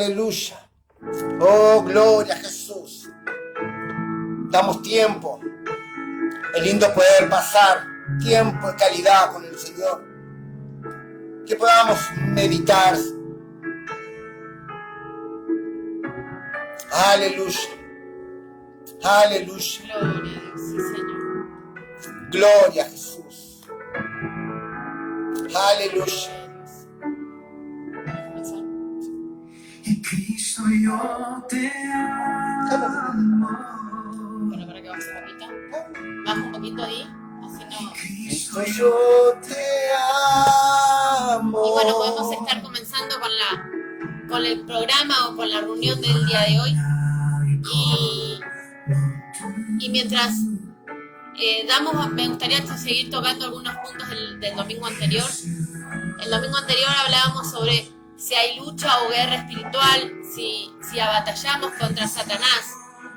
Aleluya. Oh, gloria a Jesús. Damos tiempo. Es lindo poder pasar tiempo de calidad con el Señor. Que podamos meditar. Aleluya. Aleluya. Gloria a Dios, sí, Señor. Gloria a Jesús. Aleluya. Cristo, yo te amo. Bueno, para que baje un poquito. Baja un poquito ahí, así no. Cristo, yo te amo. Y bueno, podemos estar comenzando con el programa o con la reunión del día de hoy. Y mientras me gustaría seguir tocando algunos puntos del domingo anterior. El domingo anterior hablábamos sobre si hay lucha o guerra espiritual, si abatallamos contra Satanás.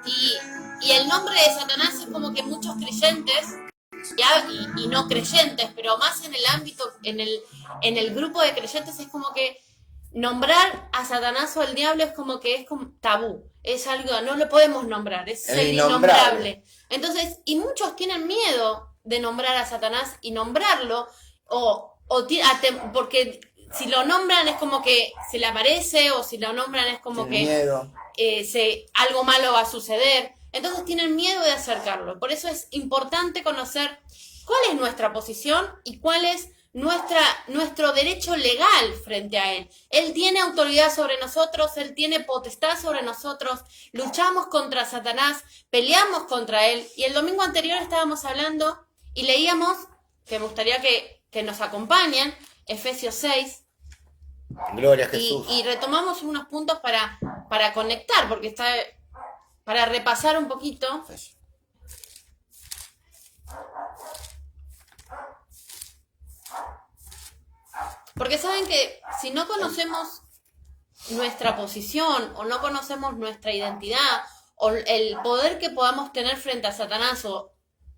Y el nombre de Satanás es como que muchos creyentes y no creyentes, pero más en el ámbito, en el grupo de creyentes, es como que nombrar a Satanás o al diablo es como que es como tabú, es algo, no lo podemos nombrar, es el innombrable. Entonces, y muchos tienen miedo de nombrar a Satanás y nombrarlo, porque si lo nombran es como que se le aparece, o si lo nombran es como que algo malo va a suceder. Entonces tienen miedo de acercarlo. Por eso es importante conocer cuál es nuestra posición y cuál es nuestro derecho legal frente a él. Él tiene autoridad sobre nosotros, él tiene potestad sobre nosotros, luchamos contra Satanás, peleamos contra él. Y el domingo anterior estábamos hablando y leíamos, que me gustaría que nos acompañen, Efesios 6. Gloria a Jesús. Y retomamos unos puntos para conectar, porque está para repasar un poquito. Porque saben que si no conocemos nuestra posición o no conocemos nuestra identidad o el poder que podamos tener frente a Satanás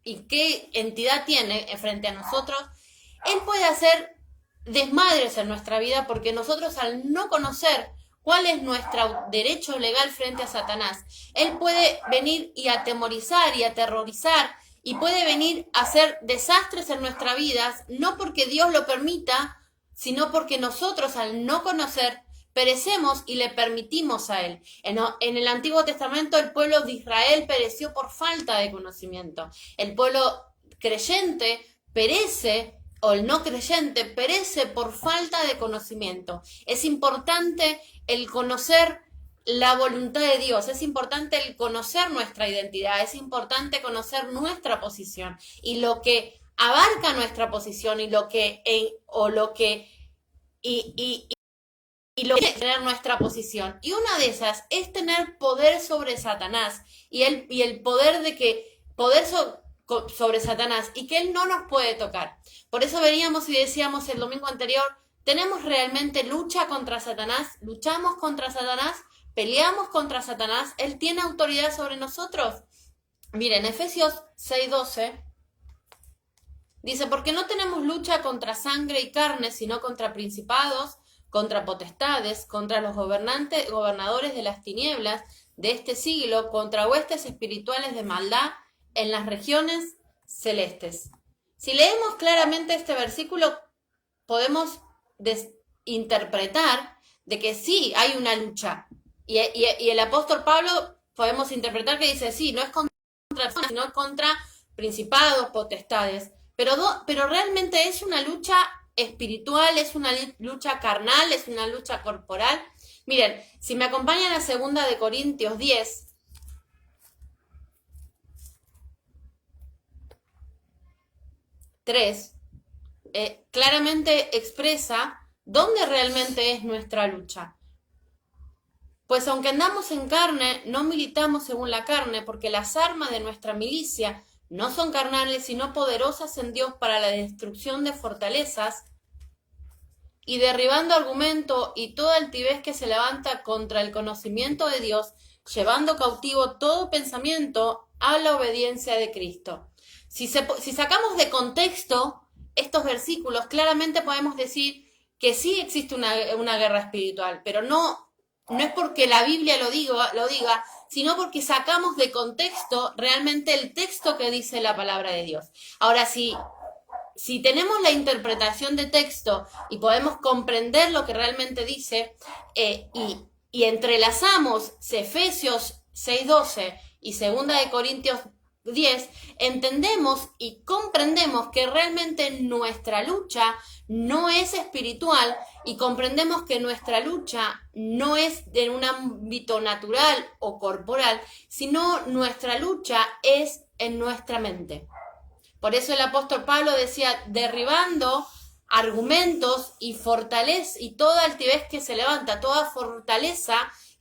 y qué entidad tiene frente a nosotros, él puede hacer desmadres en nuestra vida, porque nosotros, al no conocer cuál es nuestro derecho legal frente a Satanás, él puede venir y atemorizar y aterrorizar, y puede venir a hacer desastres en nuestra vida, no porque Dios lo permita, sino porque nosotros, al no conocer, perecemos y le permitimos a él. En el Antiguo Testamento el pueblo de Israel pereció por falta de conocimiento. El pueblo creyente perece, o el no creyente perece por falta de conocimiento. Es importante el conocer la voluntad de Dios, es importante el conocer nuestra identidad, es importante conocer nuestra posición y lo que abarca nuestra posición y lo que tener nuestra posición. Y una de esas es tener poder sobre Satanás y el poder sobre Satanás, y que él no nos puede tocar. Por eso veníamos y decíamos el domingo anterior, ¿tenemos realmente lucha contra Satanás? ¿Luchamos contra Satanás? ¿Peleamos contra Satanás? ¿Él tiene autoridad sobre nosotros? Miren, Efesios 6:12 dice, porque no tenemos lucha contra sangre y carne, sino contra principados, contra potestades, contra los gobernadores de las tinieblas de este siglo, contra huestes espirituales de maldad en las regiones celestes. Si leemos claramente este versículo, podemos interpretar de que sí hay una lucha. Y el apóstol Pablo podemos interpretar que dice, sí, no es contra personas, sino contra principados, potestades. Pero realmente es una lucha espiritual, es una lucha carnal, es una lucha corporal. Miren, si me acompañan a 2 de Corintios 10, claramente expresa dónde realmente es nuestra lucha. Pues aunque andamos en carne, no militamos según la carne, porque las armas de nuestra milicia no son carnales, sino poderosas en Dios para la destrucción de fortalezas, y derribando argumento y toda altivez que se levanta contra el conocimiento de Dios, llevando cautivo todo pensamiento a la obediencia de Cristo. Si sacamos de contexto estos versículos, claramente podemos decir que sí existe una guerra espiritual, pero no no es porque la Biblia lo diga, sino porque sacamos de contexto realmente el texto que dice la palabra de Dios. Ahora, si tenemos la interpretación de texto y podemos comprender lo que realmente dice, y entrelazamos Efesios 6:12 y 2 Corintios 10, entendemos y comprendemos que realmente nuestra lucha no es espiritual, y comprendemos que nuestra lucha no es en un ámbito natural o corporal, sino nuestra lucha es en nuestra mente. Por eso el apóstol Pablo decía, derribando argumentos y fortaleza y toda altivez que se levanta, toda fortaleza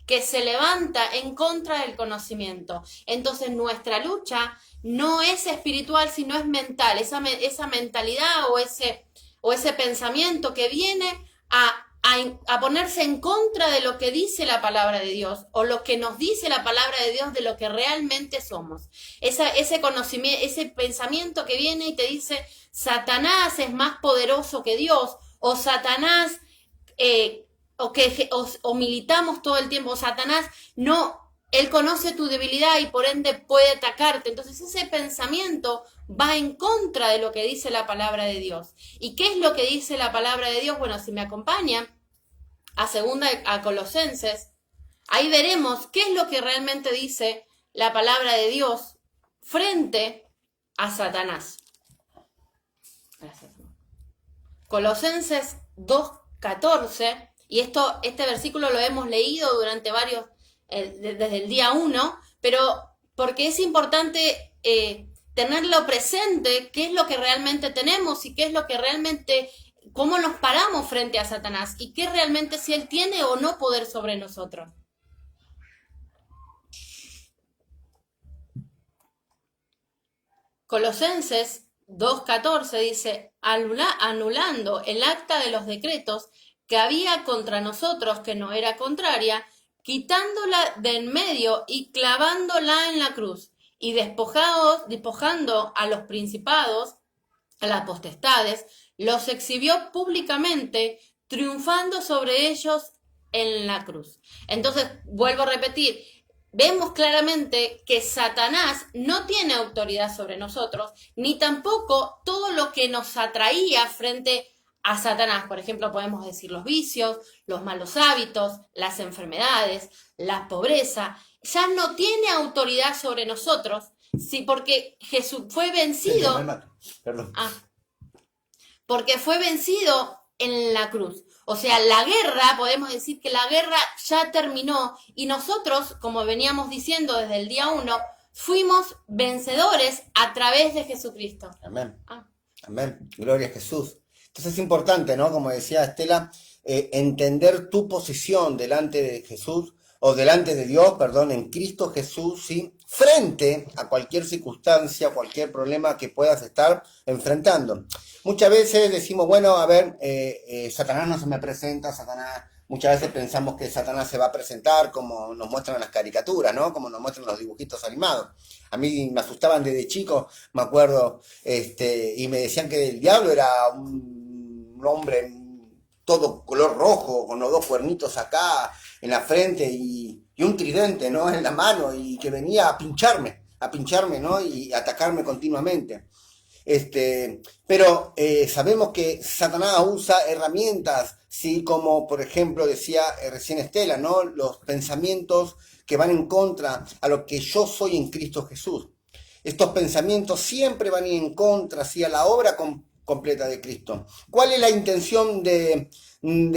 que se levanta en contra del conocimiento. Entonces nuestra lucha no es espiritual, sino es mental. Esa mentalidad o ese pensamiento que viene a ponerse en contra de lo que dice la palabra de Dios, o lo que nos dice la palabra de Dios de lo que realmente somos. Ese conocimiento, ese pensamiento que viene y te dice, Satanás es más poderoso que Dios, o Satanás, o militamos todo el tiempo, Satanás no, él conoce tu debilidad y por ende puede atacarte. Entonces ese pensamiento va en contra de lo que dice la palabra de Dios. ¿Y qué es lo que dice la palabra de Dios? Bueno, si me acompañan a Colosenses, ahí veremos qué es lo que realmente dice la palabra de Dios frente a Satanás. Gracias. Colosenses 2:14, y este versículo lo hemos leído durante desde el día 1, pero porque es importante tenerlo presente, qué es lo que realmente tenemos y qué es lo que realmente, cómo nos paramos frente a Satanás y qué realmente si él tiene o no poder sobre nosotros. Colosenses 2:14 dice, anulando el acta de los decretos que había contra nosotros, que no era contraria, quitándola de en medio y clavándola en la cruz, y despojando a los principados, a las potestades, los exhibió públicamente, triunfando sobre ellos en la cruz. Entonces, vuelvo a repetir, vemos claramente que Satanás no tiene autoridad sobre nosotros, ni tampoco todo lo que nos atraía frente a Satanás. Por ejemplo, podemos decir los vicios, los malos hábitos, las enfermedades, la pobreza. Ya no tiene autoridad sobre nosotros, sí, porque Jesús fue vencido. Perdón. Porque fue vencido en la cruz. O sea, la guerra, podemos decir que la guerra ya terminó, y nosotros, como veníamos diciendo desde el día 1, fuimos vencedores a través de Jesucristo. Amén. Amén. Gloria a Jesús. Entonces es importante, ¿no? Como decía Estela, entender tu posición delante de Jesús, o delante de Dios, perdón, en Cristo Jesús, ¿sí? Frente a cualquier circunstancia, cualquier problema que puedas estar enfrentando. Muchas veces decimos, bueno, a ver, Satanás no se me presenta, muchas veces pensamos que Satanás se va a presentar como nos muestran las caricaturas, ¿no? Como nos muestran los dibujitos animados. A mí me asustaban desde chico, me acuerdo, y me decían que el diablo era un hombre todo color rojo, con los dos cuernitos acá en la frente y un tridente, ¿no? En la mano, y que venía a pincharme, ¿no? Y atacarme continuamente. Pero sabemos que Satanás usa herramientas, ¿sí? Como por ejemplo decía recién Estela, ¿no? Los pensamientos que van en contra a lo que yo soy en Cristo Jesús. Estos pensamientos siempre van en contra, ¿sí? A la obra completa de Cristo. ¿Cuál es la intención del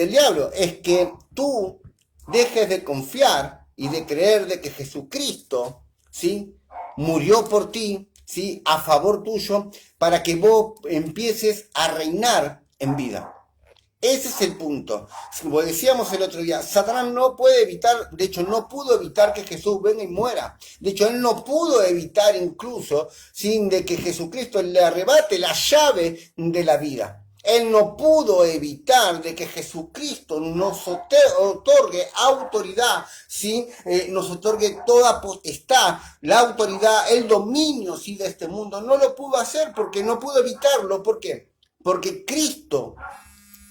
diablo? Es que tú dejes de confiar y de creer de que Jesucristo, ¿sí? Murió por ti, ¿sí? A favor tuyo, para que vos empieces a reinar en vida. Ese es el punto. Como decíamos el otro día, Satanás no puede evitar, de hecho no pudo evitar que Jesús venga y muera. De hecho, él no pudo evitar incluso sin de que Jesucristo le arrebate la llave de la vida. Él no pudo evitar de que Jesucristo nos otorgue autoridad, ¿sí? Nos otorgue toda potestad, la autoridad, el dominio, ¿sí? De este mundo. No lo pudo hacer porque no pudo evitarlo. ¿Por qué? Porque Cristo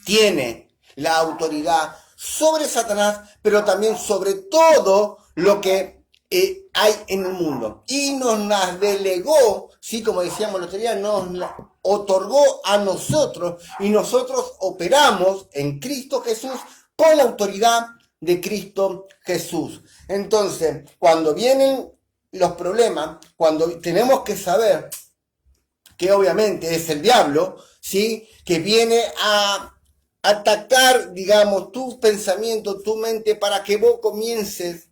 tiene la autoridad sobre Satanás, pero también sobre todo lo que hay en el mundo. Y nos las delegó, ¿sí? Como decíamos el otro día, nos la otorgó a nosotros y nosotros operamos en Cristo Jesús con la autoridad de Cristo Jesús. Entonces, cuando vienen los problemas, cuando tenemos que saber que obviamente es el diablo, ¿sí? Que viene a atacar, digamos, tu pensamiento, tu mente, para que vos comiences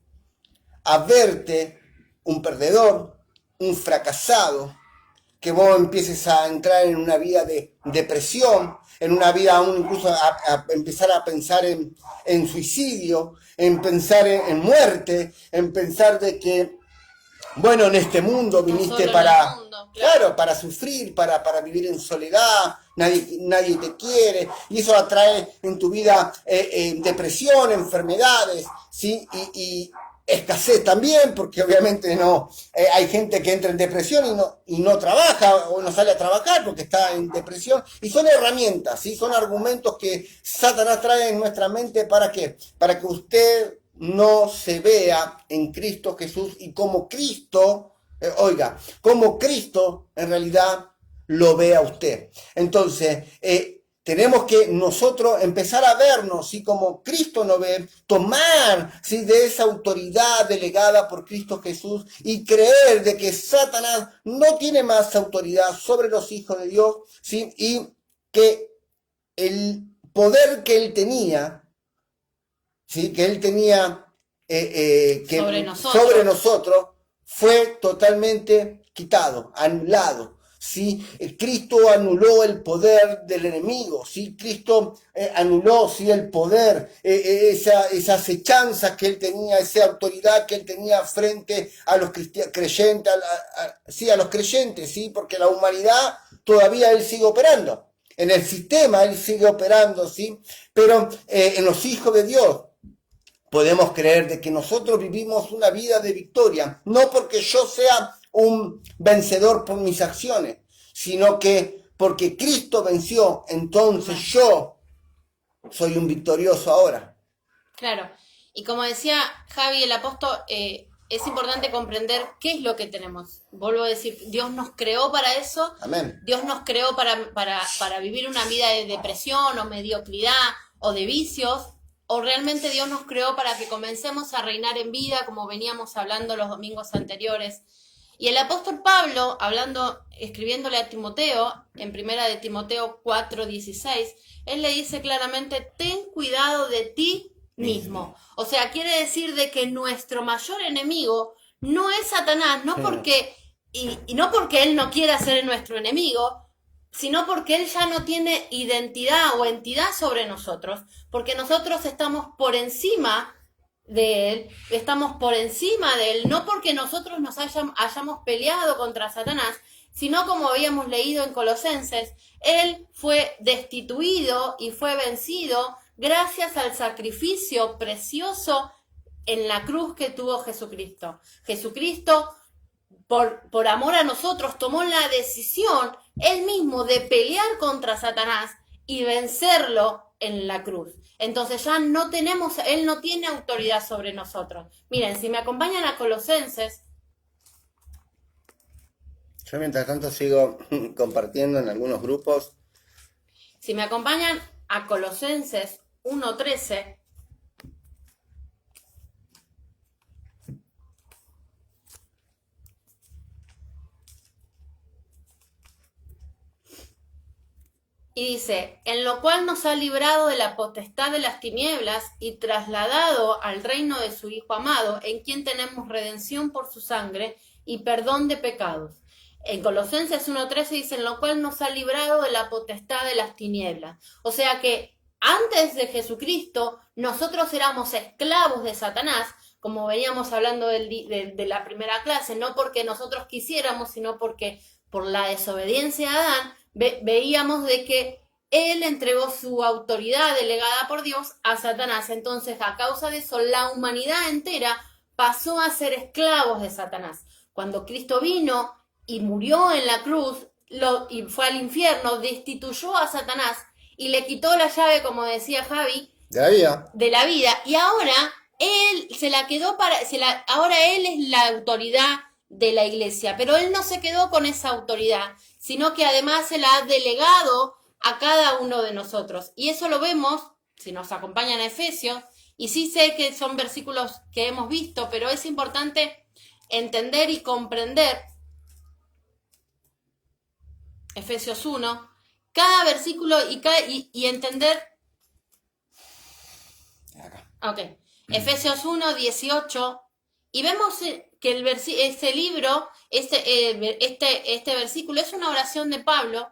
a verte un perdedor, un fracasado, que vos empieces a entrar en una vida de depresión, en una vida aún incluso a empezar a pensar en suicidio, en pensar en muerte, en pensar de que, bueno, en este mundo viniste para, mundo, claro, para sufrir, para vivir en soledad, nadie te quiere, y eso atrae en tu vida depresión, enfermedades, ¿sí? Y escasez también, porque obviamente no hay gente que entra en depresión y no trabaja o no sale a trabajar porque está en depresión, y son herramientas, ¿sí? Son argumentos que Satanás trae en nuestra mente. ¿Para qué? Para que usted no se vea en Cristo Jesús y como Cristo, como Cristo en realidad lo ve a usted. Entonces, tenemos que nosotros empezar a vernos, ¿sí? Como Cristo nos ve, tomar, ¿sí? De esa autoridad delegada por Cristo Jesús y creer de que Satanás no tiene más autoridad sobre los hijos de Dios, ¿sí? Y que el poder que él tenía, ¿sí? Que él tenía sobre nosotros, fue totalmente quitado, anulado. ¿Sí? Cristo anuló el poder del enemigo, ¿sí? Cristo anuló, ¿sí? El poder, esa acechanza que él tenía, esa autoridad que él tenía frente a los creyentes, sí, a los creyentes, ¿sí? Porque la humanidad todavía él sigue operando, en el sistema él sigue operando, ¿sí? Pero en los hijos de Dios podemos creer de que nosotros vivimos una vida de victoria, no porque yo sea un vencedor por mis acciones, sino que porque Cristo venció, entonces yo soy un victorioso ahora. Claro, y como decía Javi el apóstol, es importante comprender qué es lo que tenemos. Vuelvo a decir, Dios nos creó para eso. Amén. Dios nos creó para vivir una vida de depresión o mediocridad o de vicios, o realmente Dios nos creó para que comencemos a reinar en vida, como veníamos hablando los domingos anteriores. Y el apóstol Pablo, escribiéndole a Timoteo, en primera de Timoteo 4:16, él le dice claramente: ten cuidado de ti mismo. O sea, quiere decir de que nuestro mayor enemigo no es Satanás, no porque él no quiera ser nuestro enemigo, sino porque él ya no tiene identidad o entidad sobre nosotros, porque nosotros estamos por encima de él, no porque nosotros nos hayamos peleado contra Satanás, sino como habíamos leído en Colosenses, él fue destituido y fue vencido gracias al sacrificio precioso en la cruz que tuvo Jesucristo. Jesucristo, por amor a nosotros, tomó la decisión él mismo de pelear contra Satanás y vencerlo en la cruz. Entonces ya él no tiene autoridad sobre nosotros. Miren, si me acompañan a Colosenses. Yo mientras tanto sigo compartiendo en algunos grupos. Si me acompañan a Colosenses 1:13. Y dice: en lo cual nos ha librado de la potestad de las tinieblas y trasladado al reino de su Hijo amado, en quien tenemos redención por su sangre y perdón de pecados. En Colosenses 1:13 dice: en lo cual nos ha librado de la potestad de las tinieblas. O sea que antes de Jesucristo nosotros éramos esclavos de Satanás, como veníamos hablando de la primera clase, no porque nosotros quisiéramos, sino porque por la desobediencia de Adán, veíamos de que él entregó su autoridad delegada por Dios a Satanás. Entonces, a causa de eso, la humanidad entera pasó a ser esclavos de Satanás. Cuando Cristo vino y murió en la cruz y fue al infierno, destituyó a Satanás y le quitó la llave, como decía Javi, De la vida. de la vida, y ahora él se la quedó ahora él es la autoridad de la iglesia, pero él no se quedó con esa autoridad, sino que además se la ha delegado a cada uno de nosotros. Y eso lo vemos, si nos acompañan a Efesios, y sí sé que son versículos que hemos visto, pero es importante entender y comprender Efesios 1, cada versículo y entender. Acá. Ok, Efesios 1, 18, y vemos que este libro, este versículo es una oración de Pablo,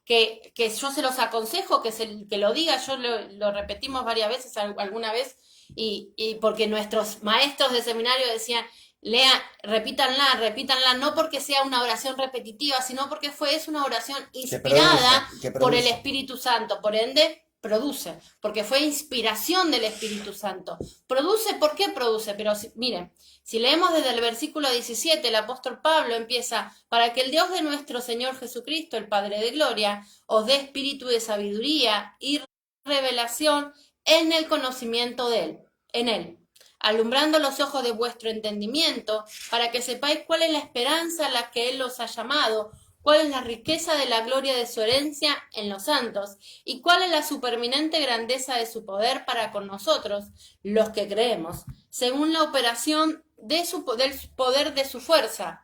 que yo se los aconsejo que lo diga, yo lo repetimos varias veces, alguna vez, y porque nuestros maestros de seminario decían, repítanla, no porque sea una oración repetitiva, sino porque es una oración inspirada que por el produce. Espíritu Santo, por ende produce, porque fue inspiración del Espíritu Santo. Produce, ¿por qué produce? Pero miren, si leemos desde el versículo 17, el apóstol Pablo empieza, para que el Dios de nuestro Señor Jesucristo, el Padre de Gloria, os dé espíritu de sabiduría y revelación en el conocimiento en Él, alumbrando los ojos de vuestro entendimiento, para que sepáis cuál es la esperanza a la que Él os ha llamado, cuál es la riqueza de la gloria de su herencia en los santos, y cuál es la supereminente grandeza de su poder para con nosotros, los que creemos, según la operación del poder de su fuerza,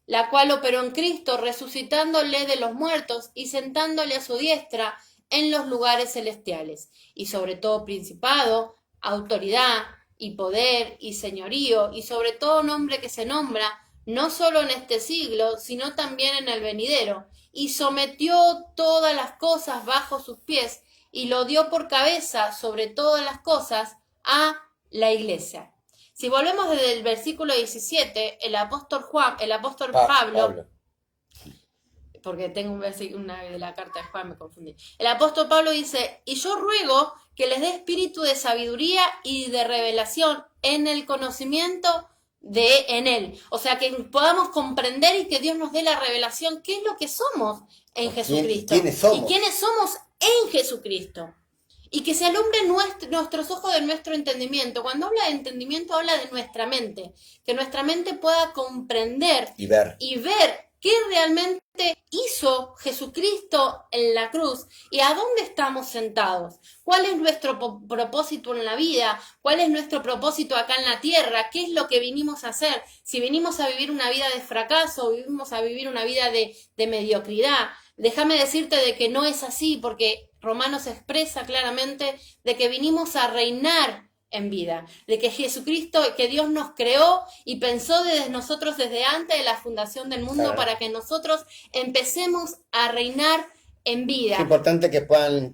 la cual operó en Cristo, resucitándole de los muertos y sentándole a su diestra en los lugares celestiales, y sobre todo principado, autoridad y poder y señorío, y sobre todo nombre que se nombra, no solo en este siglo, sino también en el venidero, y sometió todas las cosas bajo sus pies, y lo dio por cabeza sobre todas las cosas a la iglesia. Si volvemos desde el versículo 17, el apóstol Pablo, porque tengo una de la carta de Juan, me confundí. El apóstol Pablo dice, y yo ruego que les dé espíritu de sabiduría y de revelación en el conocimiento en Él. O sea, que podamos comprender y que Dios nos dé la revelación, qué es lo que somos en Jesucristo. ¿Quiénes somos? Y quiénes somos en Jesucristo. Y que se alumbren nuestros ojos de nuestro entendimiento. Cuando habla de entendimiento, habla de nuestra mente. Que nuestra mente pueda comprender Y ver. qué realmente hizo Jesucristo en la cruz y a dónde estamos sentados. ¿Cuál es nuestro propósito en la vida? ¿Cuál es nuestro propósito acá en la tierra? ¿Qué es lo que vinimos a hacer? Si venimos a vivir una vida de fracaso o vinimos a vivir una vida de mediocridad. Déjame decirte de que no es así, porque Romanos expresa claramente de que vinimos a reinar en vida, de que Jesucristo, que Dios nos creó y pensó nosotros desde antes de la fundación del mundo, claro, para que nosotros empecemos a reinar en vida. Es importante que puedan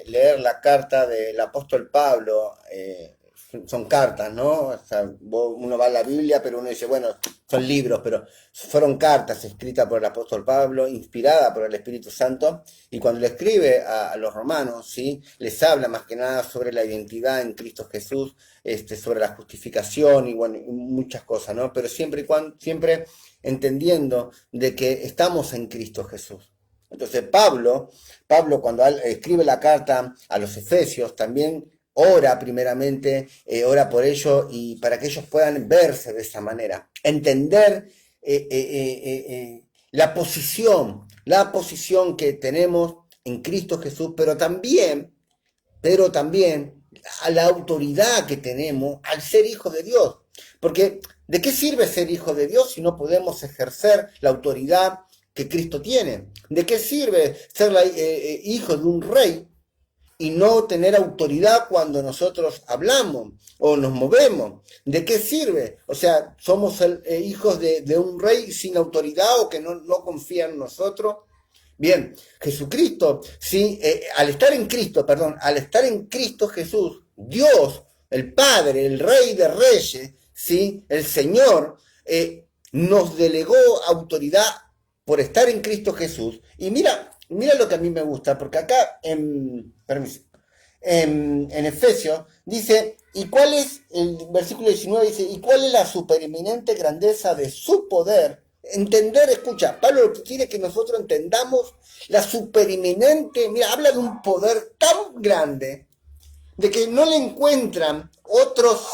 leer la carta del apóstol Pablo. Son cartas, ¿no? O sea, uno va a la Biblia, pero uno dice, bueno, son libros, pero fueron cartas escritas por el apóstol Pablo, inspirada por el Espíritu Santo, y cuando le escribe a los romanos, ¿sí? Les habla más que nada sobre la identidad en Cristo Jesús, sobre la justificación y bueno, y muchas cosas, ¿no? Pero siempre entendiendo de que estamos en Cristo Jesús. Entonces Pablo cuando escribe la carta a los Efesios, también ora primeramente, ora por ellos y para que ellos puedan verse de esa manera, entender la posición que tenemos en Cristo Jesús, pero también a la autoridad que tenemos al ser hijo de Dios. Porque ¿de qué sirve ser hijo de Dios si no podemos ejercer la autoridad que Cristo tiene? ¿De qué sirve ser hijo de un rey y no tener autoridad cuando nosotros hablamos o nos movemos? ¿De qué sirve? O sea, somos hijos de un rey sin autoridad o que no confía en nosotros. Bien, Jesucristo, sí, al estar en Cristo Jesús, Dios, el Padre, el Rey de Reyes, sí, el Señor, nos delegó autoridad por estar en Cristo Jesús. Y mira lo que a mí me gusta, porque acá en Efesios dice, ¿y cuál es, el versículo 19 dice, ¿y cuál es la supereminente grandeza de su poder? Escucha, Pablo lo que quiere es que nosotros entendamos la supereminente, mira, habla de un poder tan grande. de que no le encuentran otros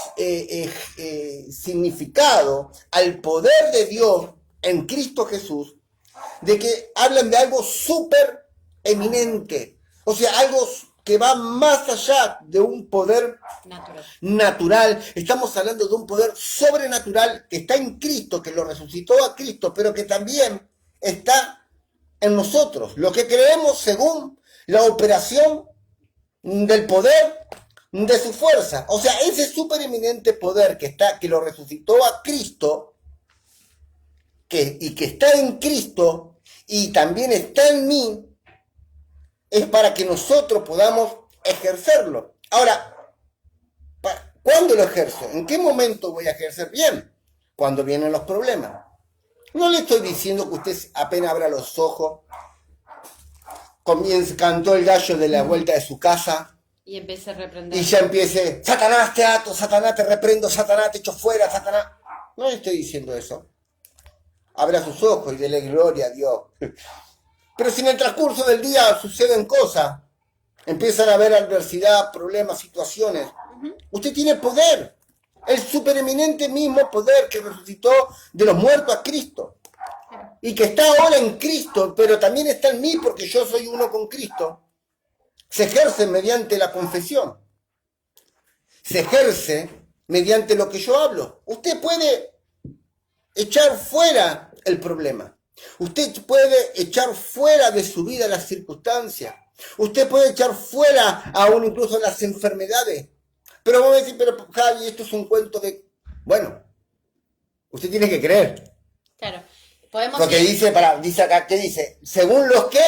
significado al poder de Dios en Cristo Jesús, de que hablan de algo súper eminente, o sea, algo que va más allá de un poder natural. Estamos hablando de un poder sobrenatural que está en Cristo, que lo resucitó a Cristo, pero que también está en nosotros, lo que creemos según la operación del poder de su fuerza. O sea, ese supereminente poder que lo resucitó a Cristo, y que está en Cristo y también está en mí, es para que nosotros podamos ejercerlo. Ahora, ¿cuándo lo ejerzo? ¿En qué momento voy a ejercer bien? Cuando vienen los problemas. No le estoy diciendo que usted apenas abra los ojos, cantó el gallo de la vuelta de su casa y empiece a reprender. Y ya empiece, Satanás te ato, Satanás te reprendo, Satanás te echo fuera, Satanás. No le estoy diciendo eso. Abra sus ojos y dele gloria a Dios. Pero si en el transcurso del día suceden cosas, empiezan a haber adversidad, problemas, situaciones, usted tiene poder. El supereminente mismo poder que resucitó de los muertos a Cristo. Y que está ahora en Cristo, pero también está en mí porque yo soy uno con Cristo. Se ejerce mediante la confesión. Se ejerce mediante lo que yo hablo. Usted puede echar fuera el problema. Usted puede echar fuera de su vida las circunstancias. Usted puede echar fuera aún incluso las enfermedades. Pero vamos a decir, pero Javi, esto es un cuento de... Bueno, usted tiene que creer. Claro. Podemos Porque dice acá, ¿qué dice? Según los que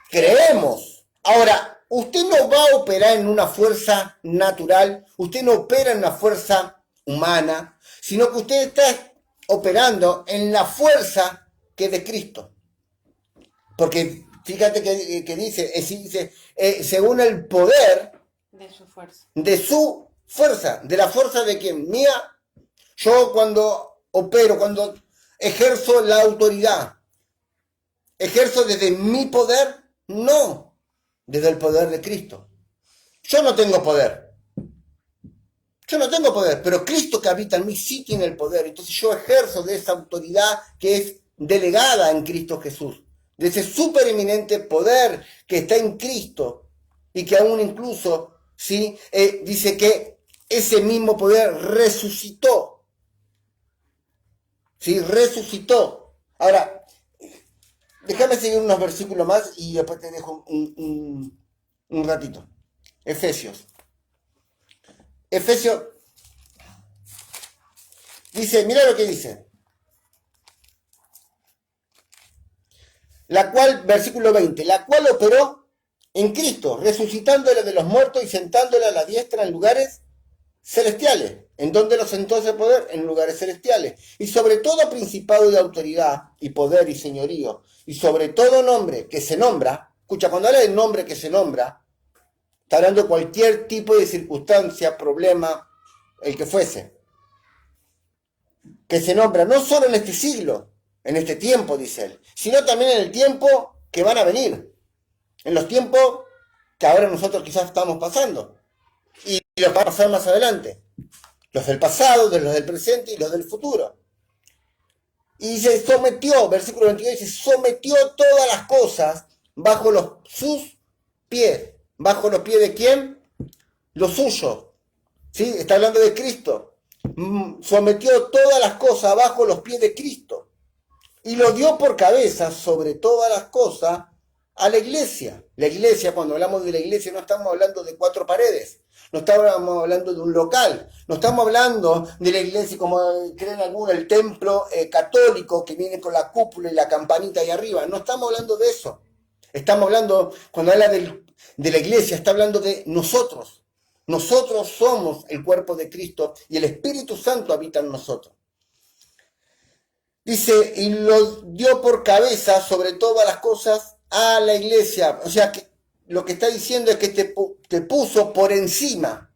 creemos. Ahora, usted no va a operar en una fuerza natural, usted no opera en una fuerza humana, sino que usted está operando en la fuerza que es de Cristo. Porque fíjate que dice, según el poder de su fuerza, de la fuerza de quien mía, yo cuando opero, cuando ejerzo la autoridad, ejerzo desde mi poder, no desde el poder de Cristo. Yo no tengo poder. Yo no tengo poder, pero Cristo que habita en mí sí tiene el poder. Entonces yo ejerzo de esa autoridad que es delegada en Cristo Jesús, de ese supereminente poder que está en Cristo y que aún incluso ¿sí? Dice que ese mismo poder resucitó. ¿Sí? Resucitó. Ahora, déjame seguir unos versículos más y después te dejo un ratito. Efesios dice, mira lo que dice. La cual, versículo 20, la cual operó en Cristo, resucitándola de los muertos y sentándola a la diestra en lugares celestiales. ¿En dónde lo sentó ese poder? En lugares celestiales. Y sobre todo principado de autoridad y poder y señorío. Y sobre todo nombre que se nombra. Escucha, cuando habla del nombre que se nombra, está hablando de cualquier tipo de circunstancia, problema, el que fuese. Que se nombra no solo en este siglo, en este tiempo, dice él, sino también en el tiempo que van a venir. En los tiempos que ahora nosotros quizás estamos pasando. Y los va a pasar más adelante. Los del pasado, los del presente y los del futuro. Y se sometió, versículo 22, dice, sometió todas las cosas bajo sus pies. ¿Bajo los pies de quién? Los suyos. ¿Sí? Está hablando de Cristo. Sometió todas las cosas bajo los pies de Cristo. Y lo dio por cabeza sobre todas las cosas a la iglesia. La iglesia, cuando hablamos de la iglesia, no estamos hablando de 4 paredes. No estamos hablando de un local. No estamos hablando de la iglesia, como creen algunos, el templo católico que viene con la cúpula y la campanita ahí arriba. No estamos hablando de eso. Estamos hablando, cuando habla de la iglesia, está hablando de nosotros. Nosotros somos el cuerpo de Cristo y el Espíritu Santo habita en nosotros. Dice, y lo dio por cabeza sobre todas las cosas a la iglesia. O sea, que lo que está diciendo es que te puso por encima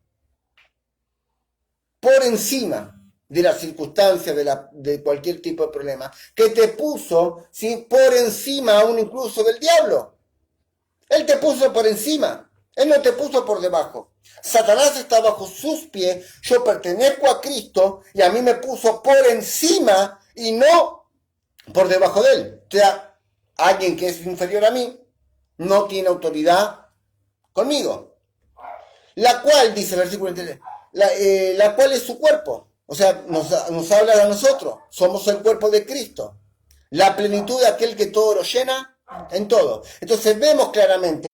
de las circunstancias, de cualquier tipo de problema. Que te puso, ¿sí? Por encima aún incluso del diablo. Él te puso por encima. Él no te puso por debajo. Satanás está bajo sus pies, yo pertenezco a Cristo y a mí me puso por encima y no por debajo de él. O sea, alguien que es inferior a mí no tiene autoridad conmigo. La cual, dice el versículo 23, la cual es su cuerpo. O sea, nos habla de nosotros. Somos el cuerpo de Cristo. La plenitud de aquel que todo lo llena en todo. Entonces vemos claramente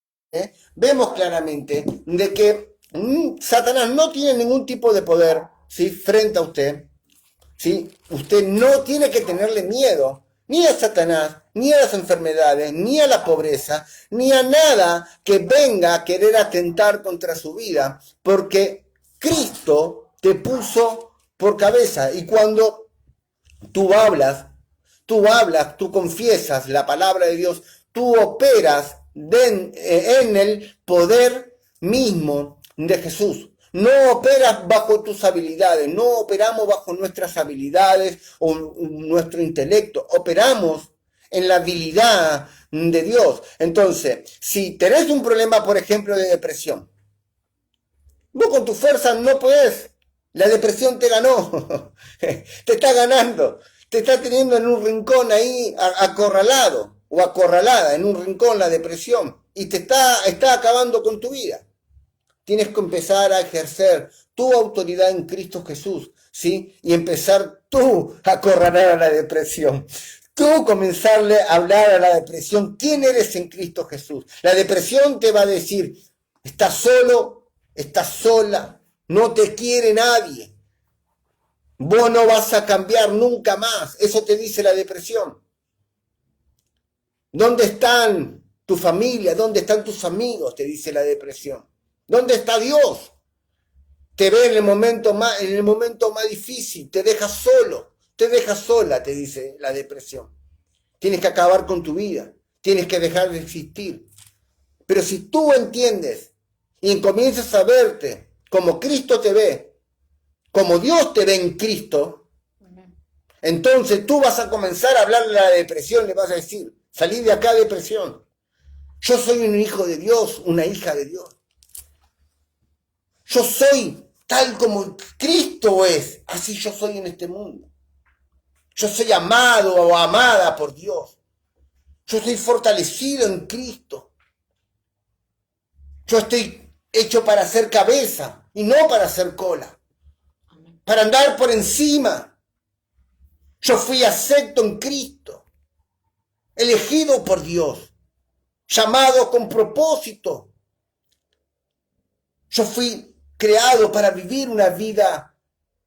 de que Satanás no tiene ningún tipo de poder, ¿sí?, frente a usted. ¿Sí? Usted no tiene que tenerle miedo ni a Satanás, ni a las enfermedades, ni a la pobreza, ni a nada que venga a querer atentar contra su vida, porque Cristo te puso por cabeza. Y cuando tú hablas, tú confiesas la palabra de Dios, tú operas en el poder mismo de Jesús. No operas bajo tus habilidades, no operamos bajo nuestras habilidades o nuestro intelecto, operamos en la habilidad de Dios. Entonces, si tenés un problema, por ejemplo, de depresión, vos con tu fuerza no podés, la depresión te ganó, te está ganando, te está teniendo en un rincón ahí acorralado o acorralada, en un rincón la depresión, y te está acabando con tu vida. Tienes que empezar a ejercer tu autoridad en Cristo Jesús, ¿sí? Y empezar tú a acorralar a la depresión. Tú comenzarle a hablar a la depresión quién eres en Cristo Jesús. La depresión te va a decir, estás solo, estás sola, no te quiere nadie. Vos no vas a cambiar nunca más. Eso te dice la depresión. ¿Dónde están tu familia? ¿Dónde están tus amigos? Te dice la depresión. ¿Dónde está Dios? Te ve en el momento más difícil, te deja solo, te deja sola, te dice la depresión. Tienes que acabar con tu vida, tienes que dejar de existir. Pero si tú entiendes y comienzas a verte como Cristo te ve, como Dios te ve en Cristo, entonces tú vas a comenzar a hablarle a la depresión, le vas a decir, salí de acá, depresión. Yo soy un hijo de Dios, una hija de Dios. Yo soy tal como Cristo es, así yo soy en este mundo. Yo soy amado o amada por Dios. Yo soy fortalecido en Cristo. Yo estoy hecho para ser cabeza y no para ser cola. Para andar por encima. Yo fui acepto en Cristo. Elegido por Dios. Llamado con propósito. Yo fui creado para vivir una vida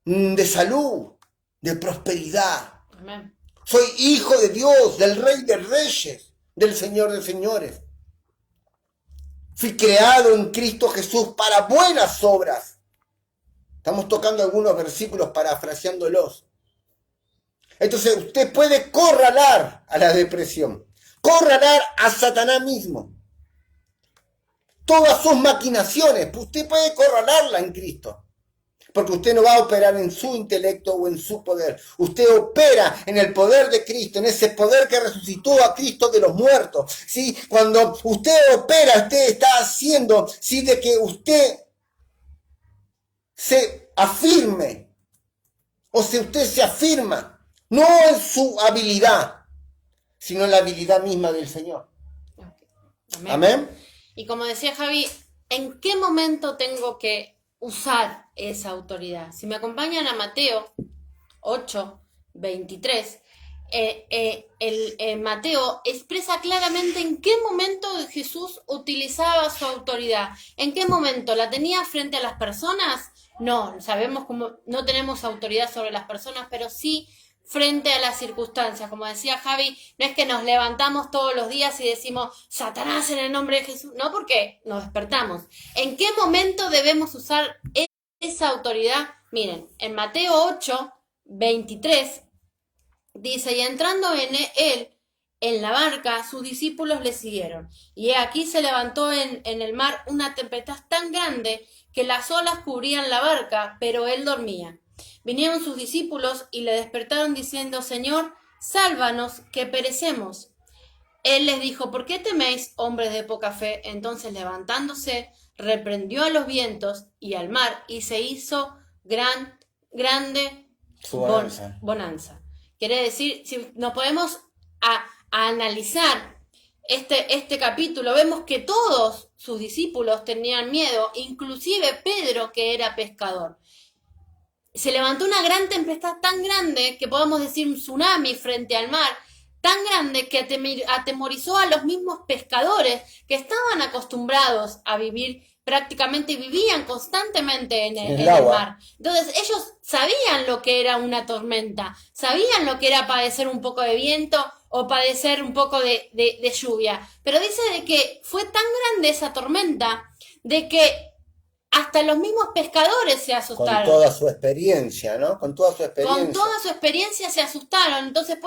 de salud, de prosperidad. Amén. Soy hijo de Dios, del Rey de Reyes, del Señor de Señores. Fui creado en Cristo Jesús para buenas obras. Estamos tocando algunos versículos parafraseándolos. Entonces usted puede corralar a la depresión, corralar a Satanás mismo. Todas sus maquinaciones, usted puede corralarla en Cristo. Porque usted no va a operar en su intelecto o en su poder. Usted opera en el poder de Cristo, en ese poder que resucitó a Cristo de los muertos. ¿Sí? Cuando usted opera, usted está haciendo, ¿sí?, de que usted se afirme. O si usted se afirma, no en su habilidad, sino en la habilidad misma del Señor. Amén. Amén. Y como decía Javi, ¿en qué momento tengo que usar esa autoridad? Si me acompañan a Mateo 8, 23, Mateo expresa claramente en qué momento Jesús utilizaba su autoridad. ¿En qué momento? ¿La tenía frente a las personas? No, sabemos cómo no tenemos autoridad sobre las personas, pero sí frente a las circunstancias. Como decía Javi, no es que nos levantamos todos los días y decimos Satanás en el nombre de Jesús, no, porque nos despertamos. ¿En qué momento debemos usar esa autoridad? Miren, en Mateo 8, 23 dice, y entrando él en la barca, sus discípulos le siguieron. Y aquí se levantó en el mar una tempestad tan grande que las olas cubrían la barca, pero él dormía. Vinieron sus discípulos y le despertaron diciendo, Señor, sálvanos, que perecemos. Él les dijo, ¿por qué teméis, hombres de poca fe? Entonces levantándose, reprendió a los vientos y al mar y se hizo grande Su bonanza. bonanza. Quiere decir, si nos podemos a analizar este capítulo, vemos que todos sus discípulos tenían miedo, inclusive Pedro, que era pescador. Se levantó una gran tempestad tan grande que podemos decir un tsunami frente al mar, tan grande que atemorizó a los mismos pescadores que estaban acostumbrados a vivir, prácticamente vivían constantemente en el mar. Entonces ellos sabían lo que era una tormenta, sabían lo que era padecer un poco de viento o padecer un poco de lluvia. Pero dice de que fue tan grande esa tormenta de que hasta los mismos pescadores se asustaron. Con toda su experiencia, ¿no? Con toda su experiencia. Con toda su experiencia se asustaron. Entonces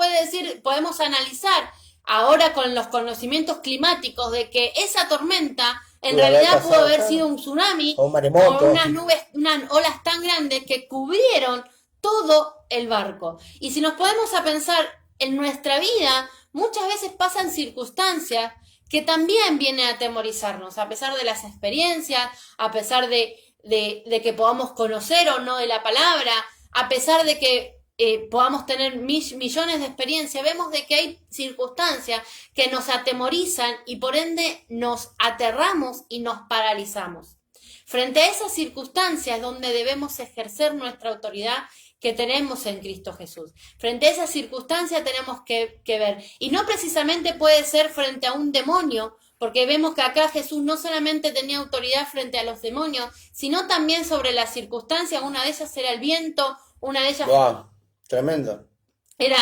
podemos analizar ahora con los conocimientos climáticos de que esa tormenta en realidad pudo haber sido un tsunami o un maremoto, o unas nubes, unas olas tan grandes que cubrieron todo el barco. Y si nos podemos a pensar en nuestra vida, muchas veces pasan circunstancias que también vienen a atemorizarnos, a pesar de las experiencias, a pesar de que podamos conocer o no de la palabra, a pesar de que podamos tener millones de experiencias, vemos de que hay circunstancias que nos atemorizan y por ende nos aterramos y nos paralizamos. Frente a esas circunstancias donde debemos ejercer nuestra autoridad que tenemos en Cristo Jesús. Frente a esas circunstancias tenemos que ver. Y no precisamente puede ser frente a un demonio, porque vemos que acá Jesús no solamente tenía autoridad frente a los demonios, sino también sobre las circunstancias. Una de ellas era el viento, una de ellas... ¡Wow! Tremendo. Era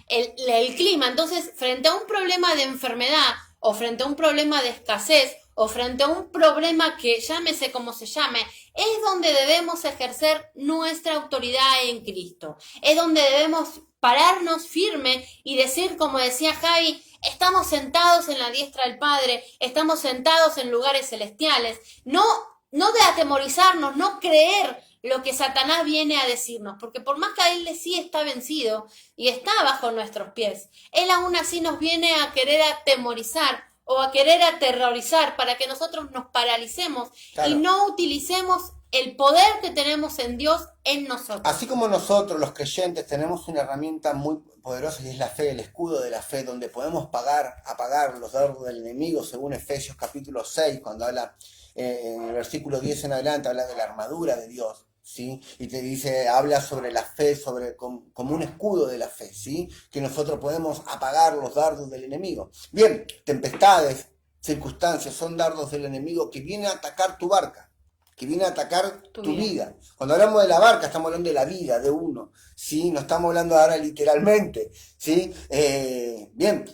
el clima. Entonces, frente a un problema de enfermedad o frente a un problema de escasez o frente a un problema que llámese como se llame, es donde debemos ejercer nuestra autoridad en Cristo. Es donde debemos pararnos firme y decir, como decía Javi, estamos sentados en la diestra del Padre, estamos sentados en lugares celestiales. No de atemorizarnos, no creer lo que Satanás viene a decirnos, porque por más que él sí está vencido y está bajo nuestros pies, él aún así nos viene a querer atemorizar o a querer aterrorizar para que nosotros nos paralicemos y no utilicemos el poder que tenemos en Dios en nosotros. Así como nosotros, los creyentes, tenemos una herramienta muy poderosa y es la fe, el escudo de la fe, donde podemos apagar los dardos del enemigo, según Efesios capítulo 6, cuando habla en el versículo 10 en adelante, habla de la armadura de Dios. ¿Sí? Y te dice, habla sobre la fe, como un escudo de la fe, ¿sí? Que nosotros podemos apagar los dardos del enemigo. Bien, tempestades, circunstancias, son dardos del enemigo que vienen a atacar tu barca, que vienen a atacar tu vida. Cuando hablamos de la barca, estamos hablando de la vida de uno, ¿sí? No estamos hablando ahora literalmente, ¿sí? Estamos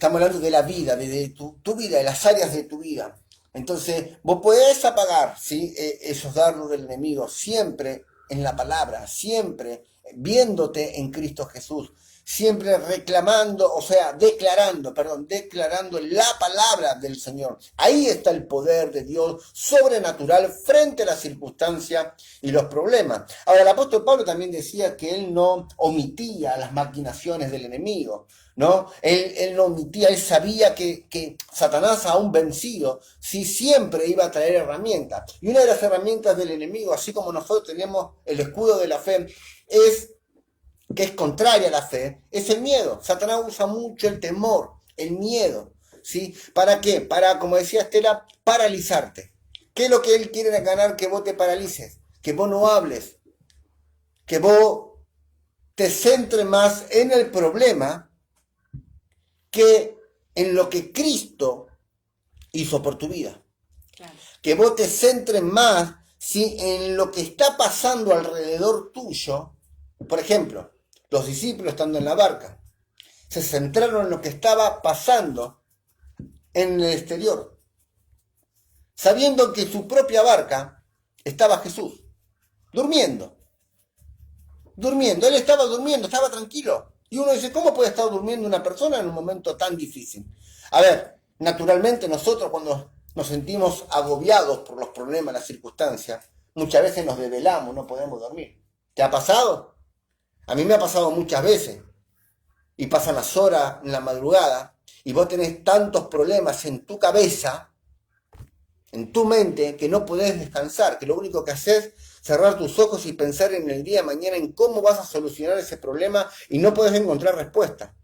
hablando de la vida, de tu vida, de las áreas de tu vida. Entonces, vos podés apagar, ¿sí? Esos dardos del enemigo siempre en la palabra, siempre viéndote en Cristo Jesús, siempre declarando la palabra del Señor. Ahí está el poder de Dios sobrenatural frente a las circunstancias y los problemas. Ahora, el apóstol Pablo también decía que él no omitía las maquinaciones del enemigo, ¿no? Él no omitía, él sabía que Satanás, aún vencido, sí siempre iba a traer herramientas. Y una de las herramientas del enemigo, así como nosotros tenemos el escudo de la fe, que es contraria a la fe, es el miedo. Satanás usa mucho el temor, el miedo, ¿sí? ¿Para qué? Para, como decía Estela, paralizarte. ¿Qué es lo que él quiere ganar? Que vos te paralices, que vos no hables, que vos te centres más en el problema que en lo que Cristo hizo por tu vida. Claro. Que vos te centres más, ¿sí? En lo que está pasando alrededor tuyo. Por ejemplo, los discípulos estando en la barca, se centraron en lo que estaba pasando en el exterior, sabiendo que en su propia barca estaba Jesús, durmiendo. Él estaba durmiendo, estaba tranquilo. Y uno dice, ¿cómo puede estar durmiendo una persona en un momento tan difícil? A ver, naturalmente nosotros cuando nos sentimos agobiados por los problemas, las circunstancias, muchas veces nos desvelamos, no podemos dormir. ¿Te ha pasado? A mí me ha pasado muchas veces. Y pasan las horas en la madrugada y vos tenés tantos problemas en tu cabeza, en tu mente que no podés descansar, que lo único que haces es cerrar tus ojos y pensar en el día de mañana, en cómo vas a solucionar ese problema y no podés encontrar respuesta.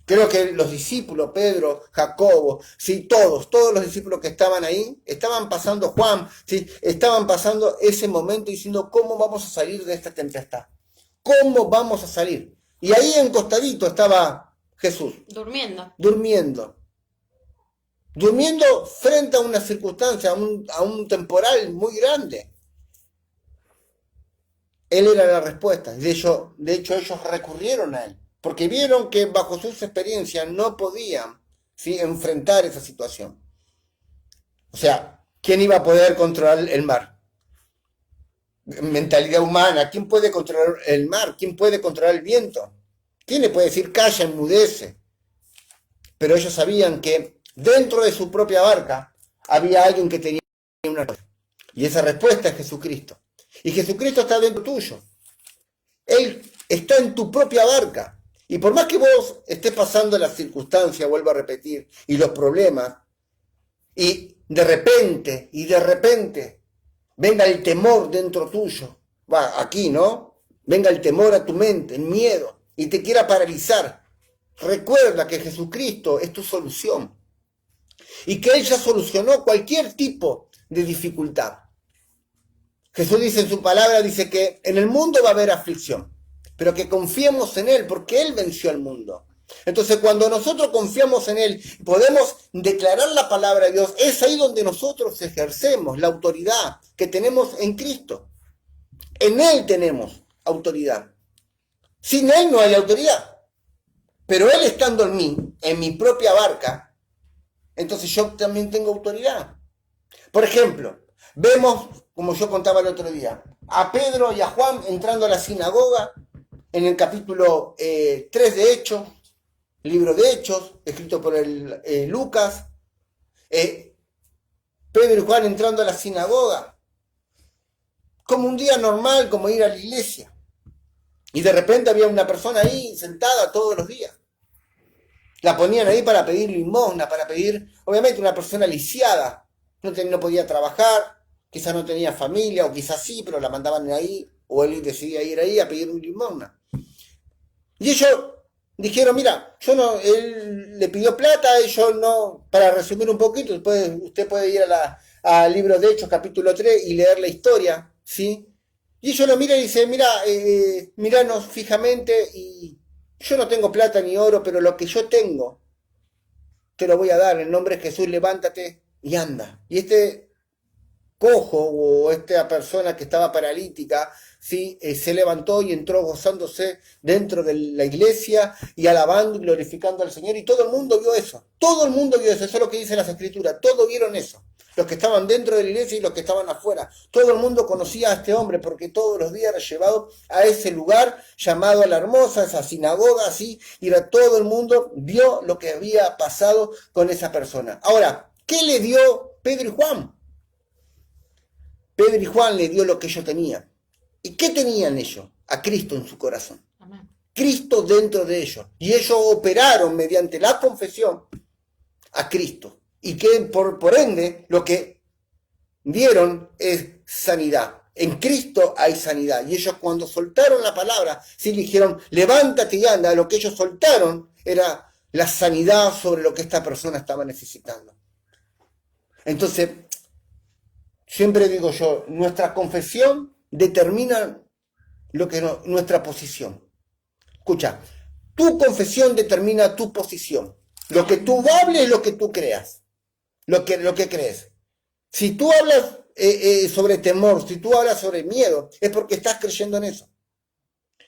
Creo que los discípulos, Pedro, Jacobo, sí, todos los discípulos que estaban ahí, estaban pasando, Juan, sí, estaban pasando ese momento diciendo, ¿cómo vamos a salir de esta tempestad? ¿Cómo vamos a salir? Y ahí encostadito estaba Jesús, durmiendo frente a una circunstancia, a un temporal muy grande. Él era la respuesta. De hecho, ellos recurrieron a él, porque vieron que bajo sus experiencias no podían, ¿sí?, enfrentar esa situación. O sea, ¿quién iba a poder controlar el mar? Mentalidad humana. ¿Quién puede controlar el mar? ¿Quién puede controlar el viento? ¿Quién le puede decir calla, enmudece? Pero ellos sabían que dentro de su propia barca había alguien que tenía una respuesta. Y esa respuesta es Jesucristo. Y Jesucristo está dentro tuyo. Él está en tu propia barca. Y por más que vos estés pasando las circunstancias, vuelvo a repetir, y los problemas, y de repente, venga el temor dentro tuyo, va aquí, ¿no? Venga el temor a tu mente, el miedo, y te quiera paralizar. Recuerda que Jesucristo es tu solución. Y que Él ya solucionó cualquier tipo de dificultad. Jesús dice en su palabra, dice que en el mundo va a haber aflicción, pero que confiemos en Él, porque Él venció al mundo. Entonces, cuando nosotros confiamos en Él, podemos declarar la palabra de Dios, es ahí donde nosotros ejercemos la autoridad que tenemos en Cristo. En Él tenemos autoridad. Sin Él no hay autoridad. Pero Él estando en mí, en mi propia barca, entonces yo también tengo autoridad. Por ejemplo, vemos, como yo contaba el otro día, a Pedro y a Juan entrando a la sinagoga en el capítulo 3 de Hechos, libro de Hechos, escrito por Lucas. Pedro y Juan entrando a la sinagoga, como un día normal, como ir a la iglesia. Y de repente había una persona ahí sentada todos los días. La ponían ahí para pedir limosna, para pedir, obviamente, una persona lisiada. No podía trabajar, quizás no tenía familia, o quizás sí, pero la mandaban ahí, o él decidía ir ahí a pedir un limosna. Y ellos dijeron, mira, él le pidió plata, ellos no, para resumir un poquito, usted puede ir al libro de Hechos, capítulo 3, y leer la historia, ¿sí? Y ellos lo miran y dicen, mira, míranos fijamente, y yo no tengo plata ni oro, pero lo que yo tengo, te lo voy a dar, en el nombre de Jesús, levántate y anda. Y este cojo o esta persona que estaba paralítica, ¿sí?, se levantó y entró gozándose dentro de la iglesia y alabando y glorificando al Señor, y todo el mundo vio eso. Eso es lo que dicen las Escrituras, todos vieron eso. Los que estaban dentro de la iglesia y los que estaban afuera. Todo el mundo conocía a este hombre porque todos los días era llevado a ese lugar llamado La Hermosa, esa sinagoga, así, y todo el mundo vio lo que había pasado con esa persona. Ahora, ¿qué le dio Pedro y Juan? Pedro y Juan le dio lo que ellos tenían. ¿Y qué tenían ellos? A Cristo en su corazón. Amén. Cristo dentro de ellos. Y ellos operaron mediante la confesión a Cristo. Y que por ende lo que dieron es sanidad. En Cristo hay sanidad. Y ellos cuando soltaron la palabra, sí le dijeron, levántate y anda. Lo que ellos soltaron era la sanidad sobre lo que esta persona estaba necesitando. Entonces, siempre digo yo, nuestra confesión determina nuestra posición. Escucha, tu confesión determina tu posición. Lo que tú hables es lo que tú creas. Lo que crees. Si tú hablas sobre temor, si tú hablas sobre miedo, es porque estás creyendo en eso.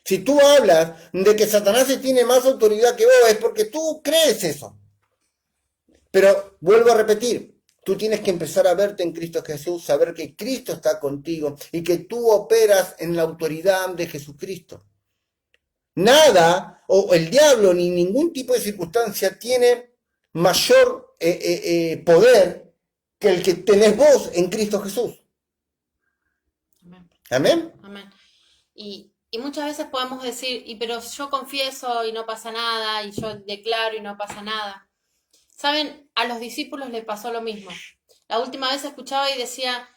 Si tú hablas de que Satanás tiene más autoridad que vos, es porque tú crees eso. Pero vuelvo a repetir, tú tienes que empezar a verte en Cristo Jesús, saber que Cristo está contigo y que tú operas en la autoridad de Jesucristo. Nada, o el diablo, ni ningún tipo de circunstancia tiene mayor poder que el que tenés vos en Cristo Jesús. Amén. ¿Amén? Amén. Y muchas veces podemos decir, pero yo confieso y no pasa nada, y yo declaro y no pasa nada. ¿Saben? A los discípulos les pasó lo mismo. La última vez escuchaba y decía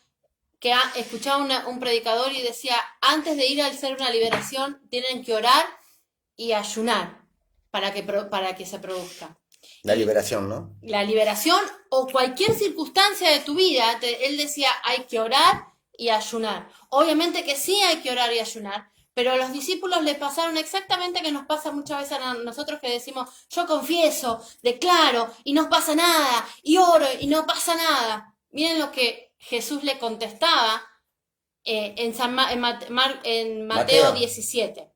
que escuchaba un predicador y decía, antes de ir a hacer una liberación, tienen que orar y ayunar para que se produzca. La liberación, ¿no? La liberación o cualquier circunstancia de tu vida, él decía, hay que orar y ayunar. Obviamente que sí hay que orar y ayunar, pero a los discípulos les pasaron exactamente que nos pasa muchas veces a nosotros que decimos, yo confieso, declaro y no pasa nada, y oro y no pasa nada. Miren lo que Jesús le contestaba en Mateo Mateo. 17.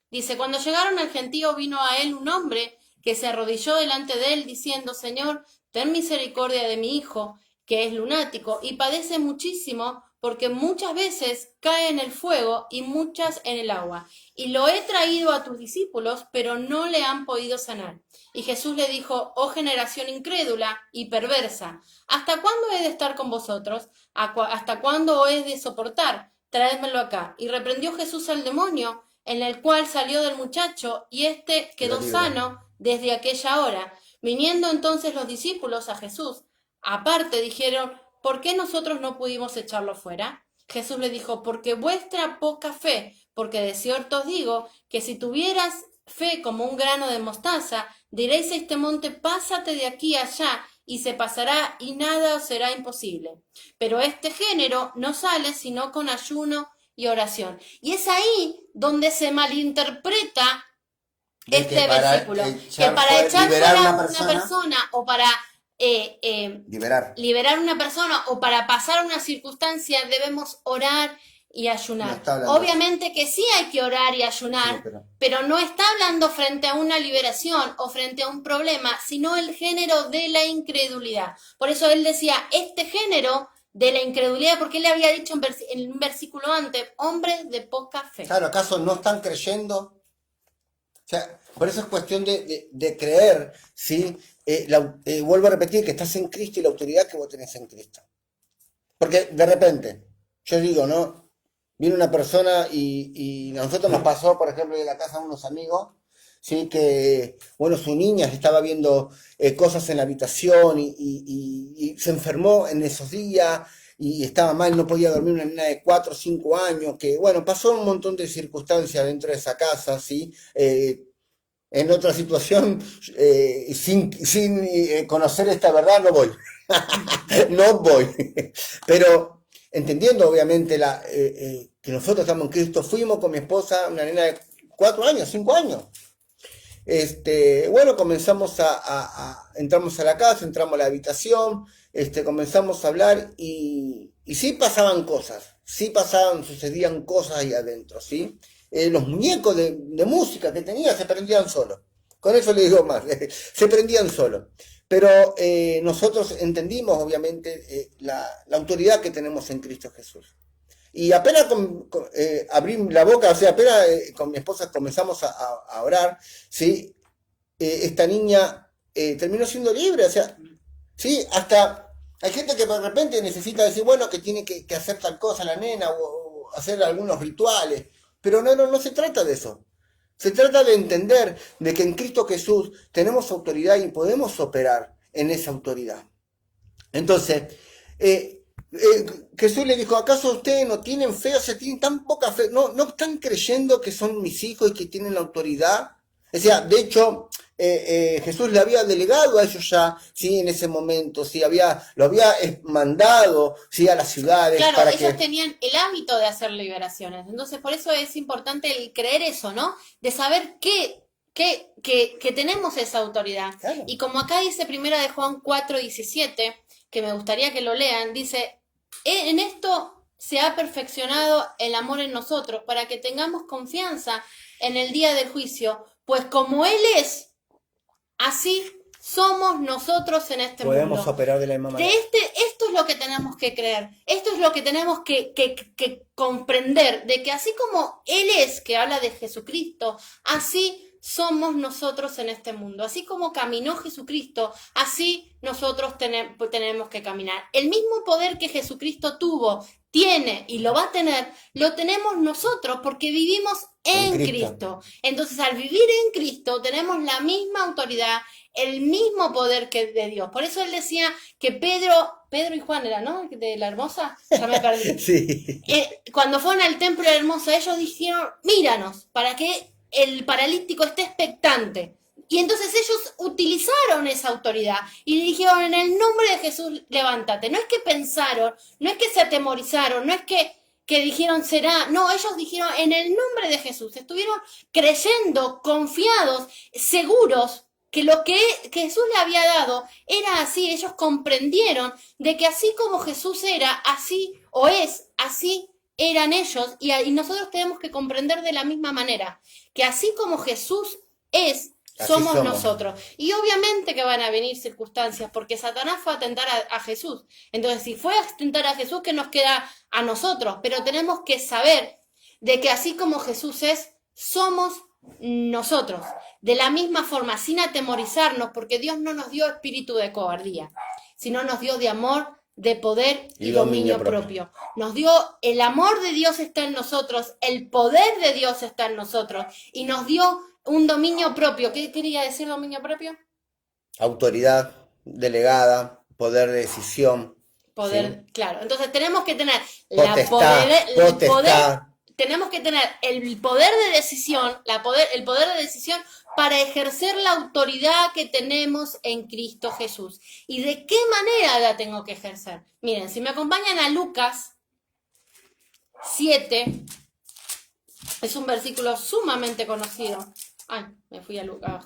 Dice, cuando llegaron al gentío vino a él un hombre que se arrodilló delante de él diciendo, Señor, ten misericordia de mi hijo, que es lunático y padece muchísimo porque muchas veces cae en el fuego y muchas en el agua. Y lo he traído a tus discípulos, pero no le han podido sanar. Y Jesús le dijo, oh generación incrédula y perversa, ¿hasta cuándo he de estar con vosotros? ¿Hasta cuándo os he de soportar? Traédmelo acá. Y reprendió Jesús al demonio, en el cual salió del muchacho, y éste quedó sano desde aquella hora. Viniendo entonces los discípulos a Jesús, aparte dijeron, ¿por qué nosotros no pudimos echarlo fuera? Jesús le dijo, porque vuestra poca fe, porque de cierto os digo, que si tuvieras fe como un grano de mostaza, diréis a este monte, pásate de aquí a allá, y se pasará, y nada os será imposible. Pero este género no sale sino con ayuno y oración. Y es ahí donde se malinterpreta este versículo, que para echar fuera a una persona o para liberar una persona o para pasar una circunstancia debemos orar y ayunar. No obviamente que sí hay que orar y ayunar, sí, pero no está hablando frente a una liberación o frente a un problema, sino el género de la incredulidad. Por eso él decía, este género de la incredulidad, porque él le había dicho en un versículo antes, hombres de poca fe. Claro, ¿acaso no están creyendo? O sea, por eso es cuestión de creer, ¿sí? Vuelvo a repetir que estás en Cristo y la autoridad que vos tenés en Cristo. Porque de repente, yo digo, ¿no? Viene una persona y a nosotros nos pasó, por ejemplo, de la casa de unos amigos, ¿sí? Que, bueno, su niña estaba viendo cosas en la habitación y se enfermó en esos días y estaba mal, no podía dormir, una nena de 4 o 5 años, que, bueno, pasó un montón de circunstancias dentro de esa casa, ¿sí? En otra situación, sin conocer esta verdad, no voy. No voy. Pero entendiendo, obviamente, que nosotros estamos en Cristo, fuimos con mi esposa, una nena de 4 años, 5 años. Bueno, comenzamos entramos a la casa, entramos a la habitación, comenzamos a hablar y sí pasaban cosas, sucedían cosas ahí adentro, ¿sí? Los muñecos de música que tenía se prendían solos, con eso le digo más, se prendían solos. Pero nosotros entendimos, obviamente, la autoridad que tenemos en Cristo Jesús. Y apenas abrí la boca, o sea, apenas con mi esposa comenzamos a orar, ¿sí? Esta niña terminó siendo libre, o sea, ¿sí? Hasta hay gente que de repente necesita decir, bueno, que tiene que hacer tal cosa la nena o hacer algunos rituales, pero no se trata de eso. Se trata de entender de que en Cristo Jesús tenemos autoridad y podemos operar en esa autoridad. Entonces, Jesús le dijo, ¿acaso ustedes no tienen fe? O sea, tienen tan poca fe, no están creyendo que son mis hijos y que tienen la autoridad. O sea, de hecho, Jesús le había delegado a ellos ya, sí, en ese momento, sí, lo había mandado, sí, a las ciudades. Claro, para ellos tenían el hábito de hacer liberaciones, entonces por eso es importante el creer eso, ¿no? De saber que tenemos esa autoridad. Claro. Y como acá dice 1 de Juan 4:17, que me gustaría que lo lean, dice, en esto se ha perfeccionado el amor en nosotros, para que tengamos confianza en el día del juicio, pues como Él es, así somos nosotros en este mundo. Podemos operar de la misma manera. Esto es lo que tenemos que creer, esto es lo que tenemos que comprender, de que así como Él es, que habla de Jesucristo, así somos nosotros en este mundo. Así como caminó Jesucristo, así nosotros tenemos que caminar. El mismo poder que Jesucristo tuvo, tiene y lo va a tener, lo tenemos nosotros porque vivimos en Cristo. Entonces, al vivir en Cristo, tenemos la misma autoridad, el mismo poder que de Dios. Por eso él decía que Pedro Pedro y Juan era, ¿no? De la Hermosa, ya me perdí. Sí. Cuando fueron al templo de la Hermosa, ellos dijeron, míranos, para que el paralítico esté expectante. Y entonces ellos utilizaron esa autoridad y le dijeron, en el nombre de Jesús, levántate. No es que pensaron, no es que se atemorizaron, no es que dijeron será. No, ellos dijeron, en el nombre de Jesús. Estuvieron creyendo, confiados, seguros que lo que Jesús le había dado era así. Ellos comprendieron de que así como Jesús era, así o es, así eran ellos. Y nosotros tenemos que comprender de la misma manera, que así como Jesús es, Así somos somos. nosotros. Y obviamente que van a venir circunstancias, porque Satanás fue a tentar a Jesús. Entonces, si fue a tentar a Jesús, ¿qué nos queda a nosotros? Pero tenemos que saber de que así como Jesús es, somos nosotros. De la misma forma, sin atemorizarnos, porque Dios no nos dio espíritu de cobardía, sino nos dio de amor, de poder y dominio propio. Nos dio, el amor de Dios está en nosotros, el poder de Dios está en nosotros, y nos dio un dominio propio. ¿Qué quería decir dominio propio? Autoridad delegada, poder de decisión. Poder, Sí. claro. Entonces tenemos que tener Potestad. tenemos que tener el poder de decisión, el poder de decisión para ejercer la autoridad que tenemos en Cristo Jesús. ¿Y de qué manera la tengo que ejercer? Miren, si me acompañan a Lucas 7, es un versículo sumamente conocido. Ay, me fui a Lucas.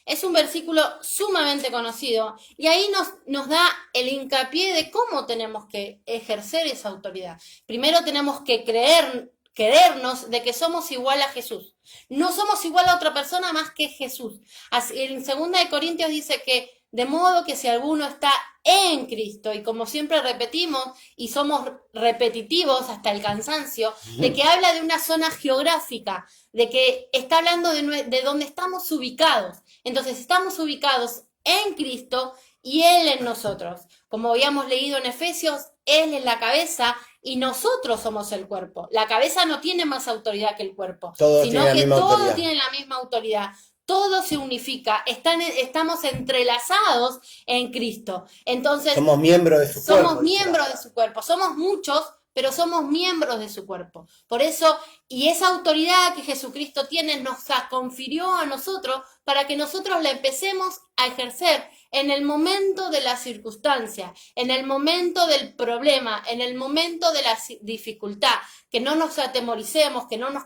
Es un versículo sumamente conocido y ahí nos da el hincapié de cómo tenemos que ejercer esa autoridad. Primero tenemos que creernos de que somos igual a Jesús. No somos igual a otra persona más que Jesús. Así, en 2 de Corintios dice que de modo que si alguno está en Cristo, y como siempre repetimos y somos repetitivos hasta el cansancio, de que habla de una zona geográfica, de que está hablando de donde estamos ubicados. Entonces estamos ubicados en Cristo y Él en nosotros. Como habíamos leído en Efesios, Él es la cabeza y nosotros somos el cuerpo. La cabeza no tiene más autoridad que el cuerpo, Todos sino tienen la que misma todos autoridad. tienen la misma autoridad. Todo se unifica, estamos entrelazados en Cristo. Entonces, Somos miembros de su cuerpo. somos miembros de su cuerpo, somos muchos, pero somos miembros de su cuerpo. Por eso, y esa autoridad que Jesucristo tiene nos la confirió a nosotros para que nosotros la empecemos a ejercer en el momento de la circunstancia, en el momento del problema, en el momento de la dificultad, que no nos atemoricemos, que no nos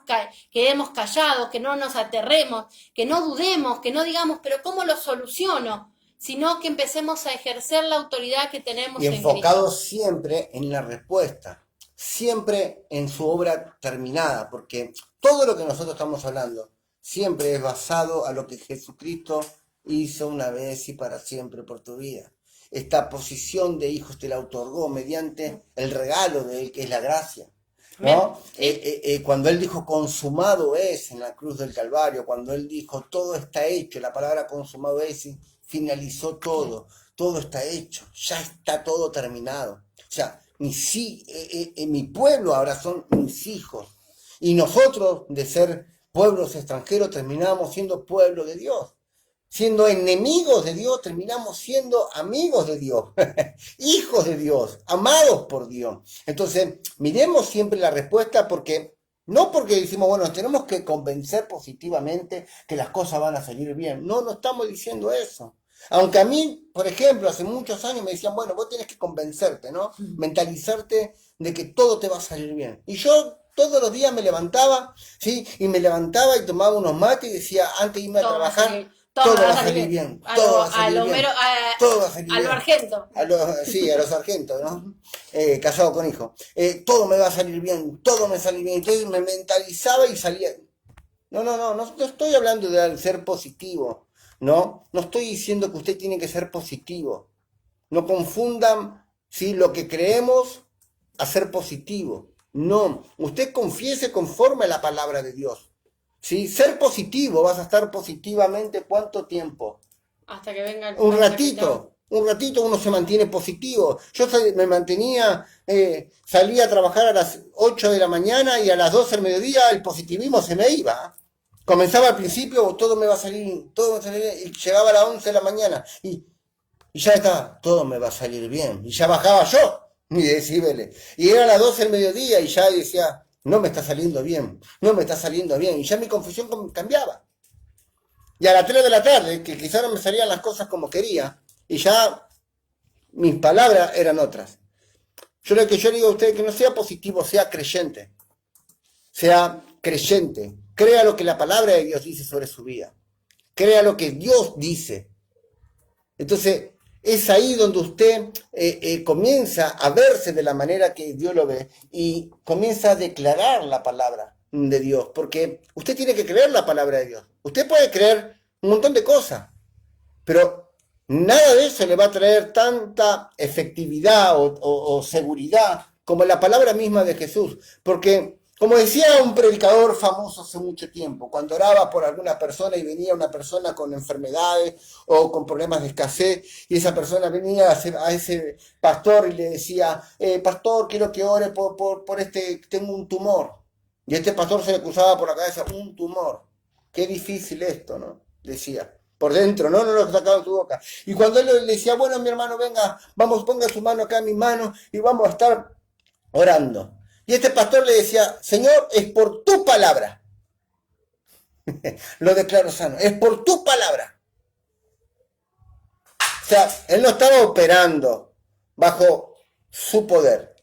quedemos callados, que no nos aterremos, que no dudemos, que no digamos, pero ¿cómo lo soluciono? Sino que empecemos a ejercer la autoridad que tenemos Y en enfocados siempre en la respuesta, siempre en su obra terminada, porque todo lo que nosotros estamos hablando siempre es basado a lo que Jesucristo hizo una vez y para siempre por tu vida. Esta posición de hijos te la otorgó mediante el regalo de Él, que es la gracia. ¿No? Cuando Él dijo consumado es en la cruz del Calvario, cuando Él dijo todo está hecho, la palabra consumado es, finalizó todo, todo está hecho, ya está todo terminado. O sea, mi pueblo ahora son mis hijos. Y nosotros, de ser pueblos extranjeros, terminamos siendo pueblo de Dios. Siendo enemigos de Dios, terminamos siendo amigos de Dios, hijos de Dios, amados por Dios. Entonces, miremos siempre la respuesta no porque decimos, bueno, tenemos que convencer positivamente que las cosas van a salir bien. No, no estamos diciendo eso. Aunque a mí, por ejemplo, hace muchos años me decían, bueno, vos tenés que convencerte, ¿no? Mentalizarte de que todo te va a salir bien. Y yo todos los días me levantaba, ¿sí? Y me levantaba y tomaba unos mates y decía, antes de irme a trabajar, todo va a salir bien. Todo va a salir bien. Todo va a salir a lo bien. argento. Sí, a los sargentos, ¿no? Casado con hijo. Todo me va a salir bien, todo me sale bien. Entonces me mentalizaba y salía. No estoy hablando de ser positivo. No estoy diciendo que usted tiene que ser positivo. No confundan, ¿sí?, lo que creemos a ser positivo. No, usted confiese conforme a la palabra de Dios. ¿Sí? Ser positivo, vas a estar positivamente ¿cuánto tiempo? Hasta que venga el Un ratito uno se mantiene positivo. Yo me mantenía, salía a trabajar a las 8 de la mañana y a las 12 del mediodía el positivismo se me iba. Comenzaba al principio, todo me va a salir bien, y llegaba a las 11 de la mañana. Y Y ya está, todo me va a salir bien. Y ya bajaba yo mi decibeles. Y era las 12 del mediodía y ya decía, no me está saliendo bien, no me está saliendo bien. Y ya mi confusión cambiaba. Y a las 3 de la tarde, que quizás no me salían las cosas como quería, y ya mis palabras eran otras. Yo le digo a usted que no sea positivo, sea creyente. Sea creyente. Crea lo que la palabra de Dios dice sobre su vida. Crea lo que Dios dice. Entonces, es ahí donde usted comienza a verse de la manera que Dios lo ve y comienza a declarar la palabra de Dios, porque usted tiene que creer la palabra de Dios. Usted puede creer un montón de cosas, pero nada de eso le va a traer tanta efectividad o seguridad como la palabra misma de Jesús, porque como decía un predicador famoso hace mucho tiempo, cuando oraba por alguna persona y venía una persona con enfermedades o con problemas de escasez, y esa persona venía a ese pastor y le decía, pastor, quiero que ore por este, tengo un tumor. Y este pastor se le cruzaba por la cabeza, un tumor. Qué difícil esto, ¿no? Decía. Por dentro, no lo sacaba de su boca. Y cuando él le decía, bueno, mi hermano, venga, vamos, ponga su mano acá en mi mano y vamos a estar orando. Y este pastor le decía, Señor, es por tu palabra. Lo declaro sano, es por tu palabra. O sea, él no estaba operando bajo su poder,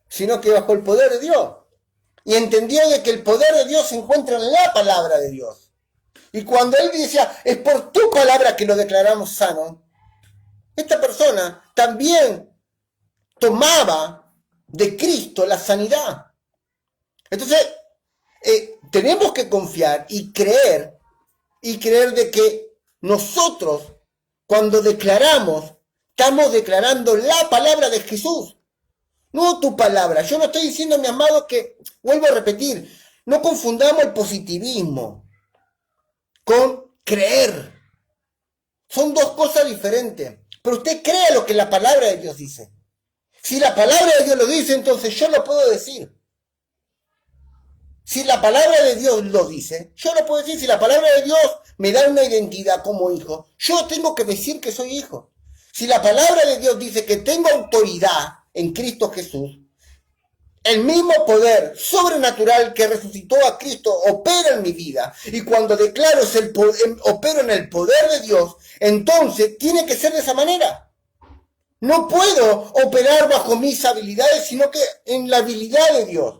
sino que bajo el poder de Dios. Y entendía de que el poder de Dios se encuentra en la palabra de Dios. Y cuando él decía, es por tu palabra que lo declaramos sano, esta persona también tomaba de Cristo la sanidad. Entonces, tenemos que confiar y creer de que nosotros, cuando declaramos, estamos declarando la palabra de Jesús, no tu palabra. Yo no estoy diciendo, mi amado, que, vuelvo a repetir, no confundamos el positivismo con creer. Son dos cosas diferentes. Pero usted crea lo que la palabra de Dios dice. Si la palabra de Dios lo dice, entonces yo lo puedo decir. Si la palabra de Dios lo dice, yo lo puedo decir. Si la palabra de Dios me da una identidad como hijo, yo tengo que decir que soy hijo. Si la palabra de Dios dice que tengo autoridad en Cristo Jesús, el mismo poder sobrenatural que resucitó a Cristo opera en mi vida. Y cuando declaro opero en el poder de Dios, entonces tiene que ser de esa manera. No puedo operar bajo mis habilidades, sino que en la habilidad de Dios.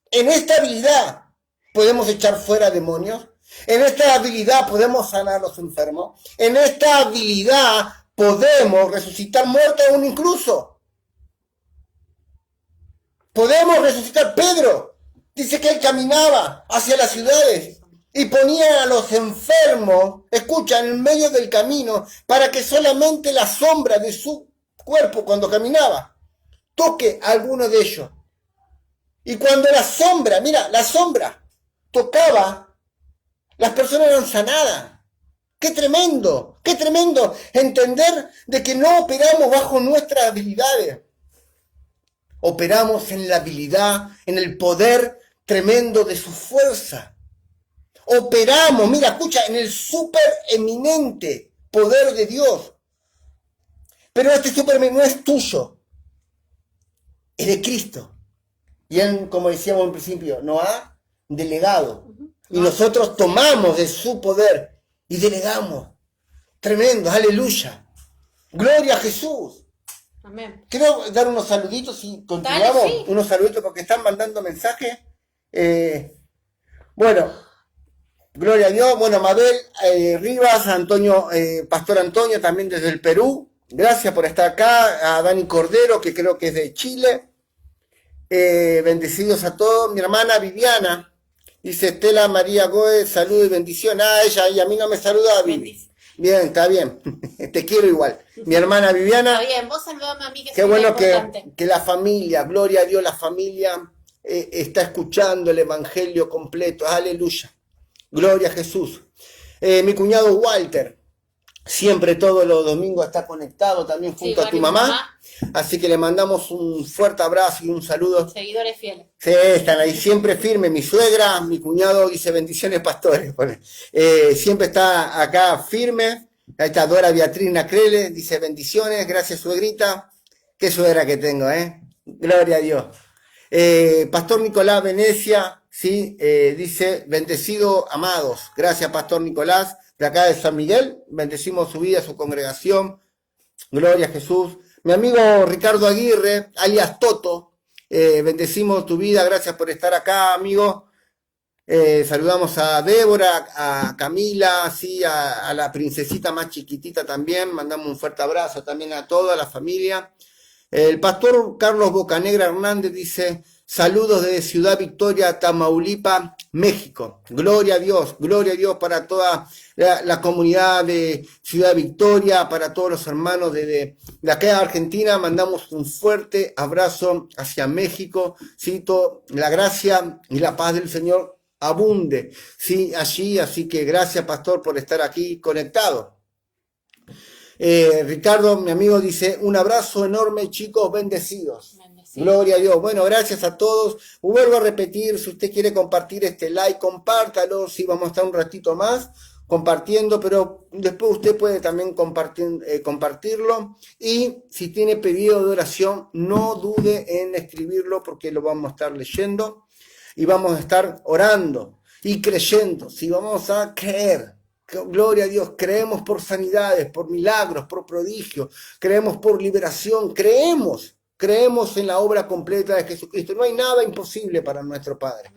En esta habilidad podemos echar fuera demonios. En esta habilidad podemos sanar a los enfermos. En esta habilidad podemos resucitar muertos aún incluso. Podemos resucitar. Pedro dice que él caminaba hacia las ciudades y ponía a los enfermos, escucha, en medio del camino, para que solamente la sombra de su cuerpo cuando caminaba toque a alguno de ellos. Y cuando la sombra, mira, la sombra tocaba, las personas eran sanadas. ¡Qué tremendo! ¡Qué tremendo! Entender de que no operamos bajo nuestras habilidades. Operamos en la habilidad, en el poder tremendo de su fuerza. Operamos, mira, escucha, en el supereminente poder de Dios. Pero este supereminente no es tuyo, es de Cristo. Y él, como decíamos en principio, nos ha delegado. Y nosotros tomamos de su poder y delegamos. Tremendo, aleluya. Gloria a Jesús. Amén. Quiero dar unos saluditos y continuamos. Dale, sí. Unos saluditos porque están mandando mensajes. Bueno, gloria a Dios. Bueno, Mabel Rivas, Antonio, Pastor Antonio, también desde el Perú. Gracias por estar acá. A Dani Cordero, que creo que es de Chile. Bendecidos a todos. Mi hermana Viviana, dice Estela María Goez, salud y bendición. Ella y a mí no me saluda, Vivi. Bien, está bien. Te quiero igual. Mi hermana Viviana. Está bien, vos saludame a mí, que Qué es bueno importante. que la familia, gloria a Dios, la familia está escuchando el evangelio completo. Aleluya. Gloria a Jesús. Mi cuñado Walter, siempre todos los domingos está conectado también junto a tu mamá. Así que le mandamos un fuerte abrazo y un saludo. Seguidores fieles. Sí, están ahí siempre firmes. Mi suegra, mi cuñado dice bendiciones pastores. Siempre está acá firme Ahí está Dora Beatriz Nacrele, dice bendiciones, gracias suegrita. Qué suegra que tengo, ¿eh? Gloria a Dios. Pastor Nicolás Venecia, sí, dice, bendecido amados. Gracias, Pastor Nicolás, de acá de San Miguel. Bendecimos su vida, su congregación. Gloria a Jesús. Mi amigo Ricardo Aguirre, alias Toto, bendecimos tu vida. Gracias por estar acá, amigo. Saludamos a Débora, a Camila, sí, a la princesita más chiquitita también. Mandamos un fuerte abrazo también a toda la familia. El pastor Carlos Bocanegra Hernández dice, saludos desde Ciudad Victoria, Tamaulipas, México. Gloria a Dios para toda la comunidad de Ciudad Victoria, para todos los hermanos de acá de Argentina. Mandamos un fuerte abrazo hacia México. ¿Sí? La gracia y la paz del Señor abunde, ¿sí? Allí, así que gracias, pastor, por estar aquí conectado. Ricardo, mi amigo, dice, un abrazo enorme, chicos, bendecidos. Gloria a Dios. Bueno, gracias a todos. Vuelvo a repetir, si usted quiere compartir este like, compártalo. Sí, vamos a estar un ratito más compartiendo, pero después usted puede también compartirlo. Y si tiene pedido de oración, no dude en escribirlo porque lo vamos a estar leyendo y vamos a estar orando y creyendo. Sí, vamos a creer. Gloria a Dios, creemos por sanidades, por milagros, por prodigios, creemos por liberación, creemos en la obra completa de Jesucristo. No hay nada imposible para nuestro Padre.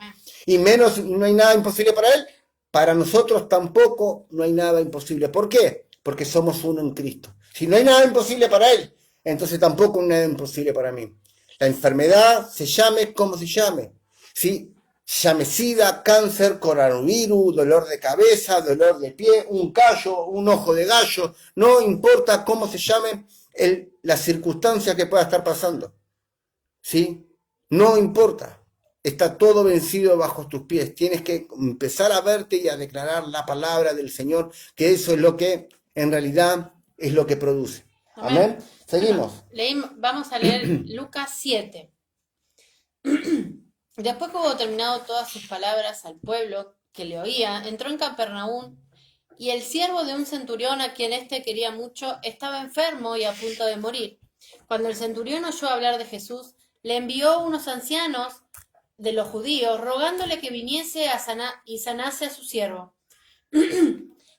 Y menos, no hay nada imposible para Él. Para nosotros tampoco no hay nada imposible. ¿Por qué? Porque somos uno en Cristo. Si no hay nada imposible para Él, entonces tampoco hay nada imposible para mí. La enfermedad se llame como se llame. ¿Sí? Llame sida, cáncer, coronavirus, dolor de cabeza, dolor de pie, un callo, un ojo de gallo, no importa cómo se llame la circunstancia que pueda estar pasando, ¿sí? No importa, está todo vencido bajo tus pies, tienes que empezar a verte y a declarar la palabra del Señor, que eso es lo que en realidad es lo que produce. Amén. Seguimos. Vamos a leer Lucas 7. Después que hubo terminado todas sus palabras al pueblo que le oía, entró en Capernaum, y el siervo de un centurión a quien éste quería mucho estaba enfermo y a punto de morir. Cuando el centurión oyó hablar de Jesús, le envió unos ancianos de los judíos, rogándole que viniese y sanase a su siervo.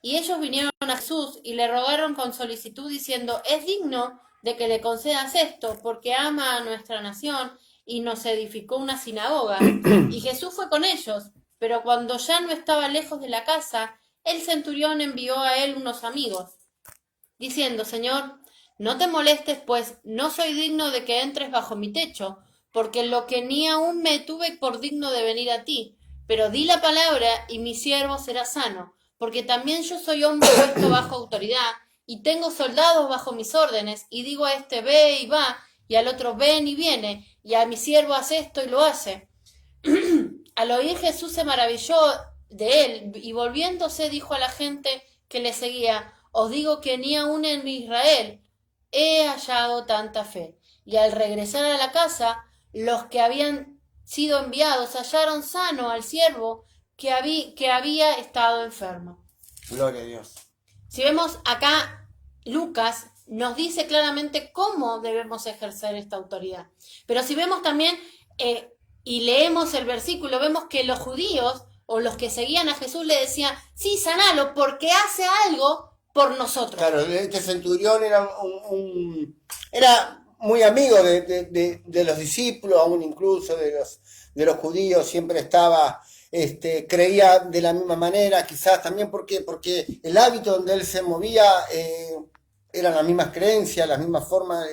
Y ellos vinieron a Jesús y le rogaron con solicitud, diciendo, es digno de que le concedas esto, porque ama a nuestra nación, y nos edificó una sinagoga. Y Jesús fue con ellos, pero cuando ya no estaba lejos de la casa, el centurión envió a él unos amigos, diciendo, Señor, no te molestes, pues no soy digno de que entres bajo mi techo, porque lo que ni aún me tuve por digno de venir a ti, pero di la palabra y mi siervo será sano, porque también yo soy hombre puesto bajo autoridad, y tengo soldados bajo mis órdenes, y digo a este ve y va, y al otro ven y viene, y a mi siervo hace esto y lo hace. Al oír Jesús se maravilló de él, y volviéndose dijo a la gente que le seguía, os digo que ni aun en Israel he hallado tanta fe. Y al regresar a la casa, los que habían sido enviados hallaron sano al siervo que había estado enfermo. Gloria a Dios. Si vemos acá, Lucas nos dice claramente cómo debemos ejercer esta autoridad. Pero si vemos también y leemos el versículo, vemos que los judíos o los que seguían a Jesús le decían, sí, sanalo, porque hace algo por nosotros. Claro, este centurión era era muy amigo de los discípulos, aún incluso de los judíos, siempre estaba, creía de la misma manera, quizás también porque el hábito donde él se movía eran las mismas creencias, las mismas formas,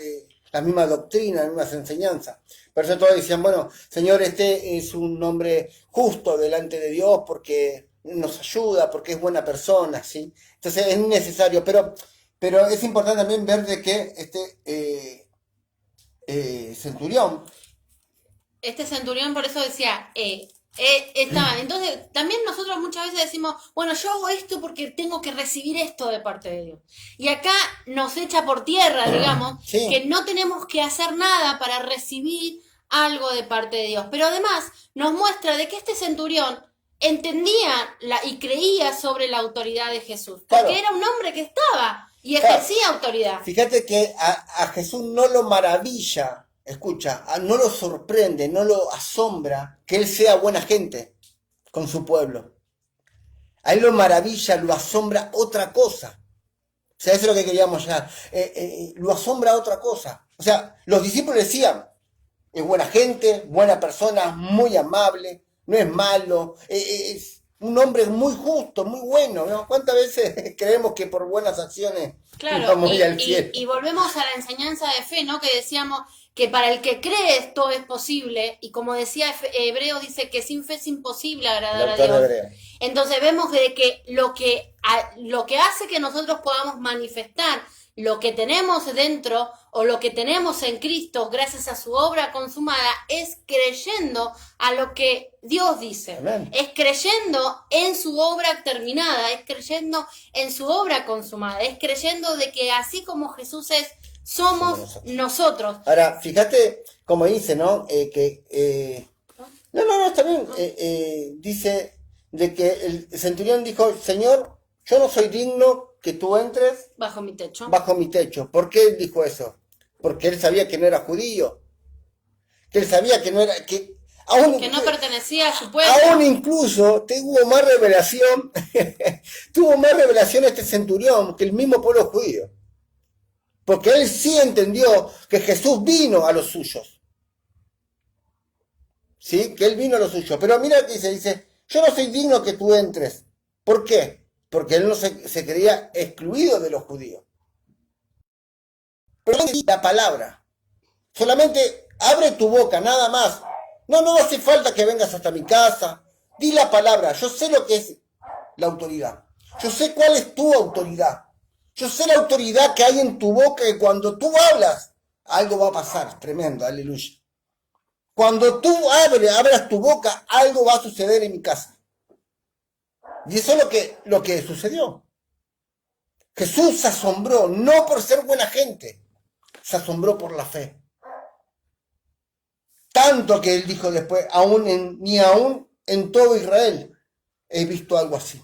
la misma doctrina, las mismas enseñanzas. Por eso todos decían, bueno, Señor, este es un hombre justo delante de Dios porque nos ayuda, porque es buena persona, ¿sí? Entonces es necesario, pero es importante también ver de que centurión. Este centurión por eso decía, estaba. Entonces, también nosotros muchas veces decimos, bueno, yo hago esto porque tengo que recibir esto de parte de Dios. Y acá nos echa por tierra, digamos, Sí. que no tenemos que hacer nada para recibir algo de parte de Dios. Pero además nos muestra de que este centurión entendía y creía sobre la autoridad de Jesús. Claro. Porque era un hombre que estaba y Claro. ejercía autoridad. Fíjate que a Jesús no lo maravilla, escucha, no lo sorprende, no lo asombra que él sea buena gente con su pueblo. A él lo maravilla, lo asombra otra cosa. O sea, eso es lo que queríamos ya. Lo asombra otra cosa. O sea, los discípulos decían, es buena gente, buena persona, muy amable, no es malo, es un hombre muy justo, muy bueno, ¿no? ¿Cuántas veces creemos que por buenas acciones Claro, vamos a ir al cielo? y volvemos a la enseñanza de fe, ¿no? Que decíamos que para el que cree esto es posible, y como decía Hebreo, dice que sin fe es imposible El agradar a autor de Dios. Hebreo. Entonces vemos de que lo que hace que nosotros podamos manifestar lo que tenemos dentro o lo que tenemos en Cristo gracias a su obra consumada es creyendo a lo que Dios dice. Amén. Es creyendo en su obra terminada, es creyendo en su obra consumada, es creyendo de que así como Jesús es, somos nosotros. Ahora, fíjate cómo dice, ¿no? No, está bien. Dice de que el centurión dijo, Señor, yo no soy digno que tú entres Bajo mi techo. bajo mi techo. ¿Por qué él dijo eso? Porque él sabía que no era judío. Que él sabía que no era... Que no pertenecía a su pueblo. Aún incluso tuvo más revelación, tuvo más revelación este centurión que el mismo pueblo judío. Porque él sí entendió que Jesús vino a los suyos. ¿Sí? Que él vino a los suyos. Pero mira que dice, yo no soy digno que tú entres. ¿Por qué? Porque él no se creía excluido de los judíos. Pero la palabra. Solamente abre tu boca, nada más. No hace falta que vengas hasta mi casa. Di la palabra. Yo sé lo que es la autoridad. Yo sé cuál es tu autoridad. Yo sé la autoridad que hay en tu boca, que cuando tú hablas, algo va a pasar. Tremendo, aleluya. Cuando tú abras tu boca, algo va a suceder en mi casa. Y eso es lo que sucedió. Jesús se asombró, no por ser buena gente, se asombró por la fe. Tanto que él dijo después, ni aún en todo Israel he visto algo así.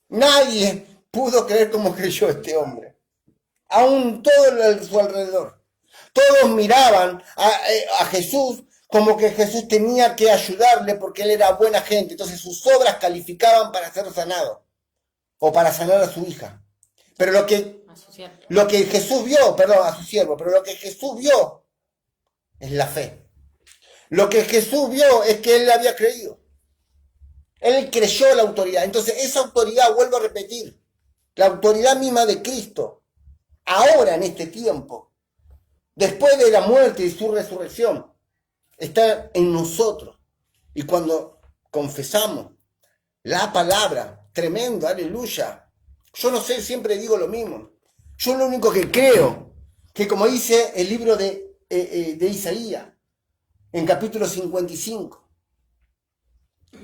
Nadie pudo creer como creyó este hombre. Aún todo a su alrededor. Todos miraban a Jesús como que Jesús tenía que ayudarle porque él era buena gente. Entonces sus obras calificaban para ser sanado o para sanar a su hija. Pero lo que Jesús vio, perdón, a su siervo, pero lo que Jesús vio es la fe. Lo que Jesús vio es que él había creído. Él creyó la autoridad. Entonces esa autoridad, vuelvo a repetir, la autoridad misma de Cristo, ahora en este tiempo, después de la muerte y su resurrección, está en nosotros. Y cuando confesamos la palabra, tremendo, aleluya. Yo no sé, siempre digo lo mismo. Yo lo único que creo, que como dice el libro de Isaías, en capítulo 55,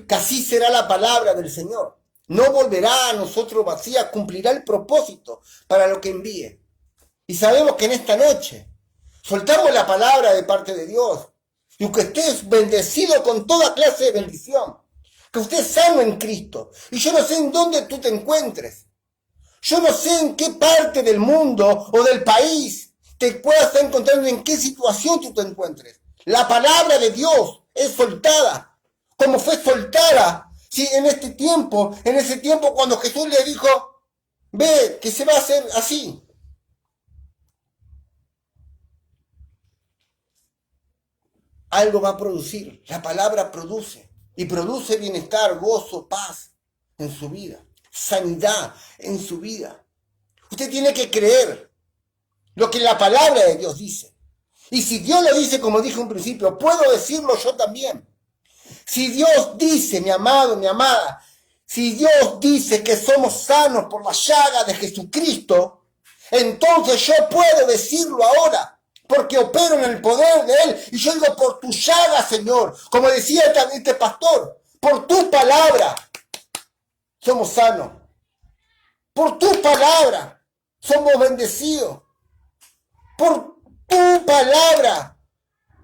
que así será la palabra del Señor. No volverá a nosotros vacía, cumplirá el propósito para lo que envíe. Y sabemos que en esta noche soltamos la palabra de parte de Dios. Y que estés bendecido con toda clase de bendición. Que usted es sano en Cristo. Y yo no sé en dónde tú te encuentres. Yo no sé en qué parte del mundo o del país te puedas estar encontrando, en qué situación tú te encuentres. La palabra de Dios es soltada. Como fue soltada, ¿sí? En ese tiempo cuando Jesús le dijo, ve que se va a hacer así. Algo va a producir. La palabra produce. Y produce bienestar, gozo, paz en su vida. Sanidad en su vida. Usted tiene que creer lo que la palabra de Dios dice. Y si Dios lo dice, como dije en un principio, puedo decirlo yo también. Si Dios dice, mi amado, mi amada, si Dios dice que somos sanos por la llaga de Jesucristo, entonces yo puedo decirlo ahora. Porque opero en el poder de Él. Y yo digo, por tu llaga, Señor. Como decía este pastor, por tu palabra somos sanos. Por tu palabra somos bendecidos. Por tu palabra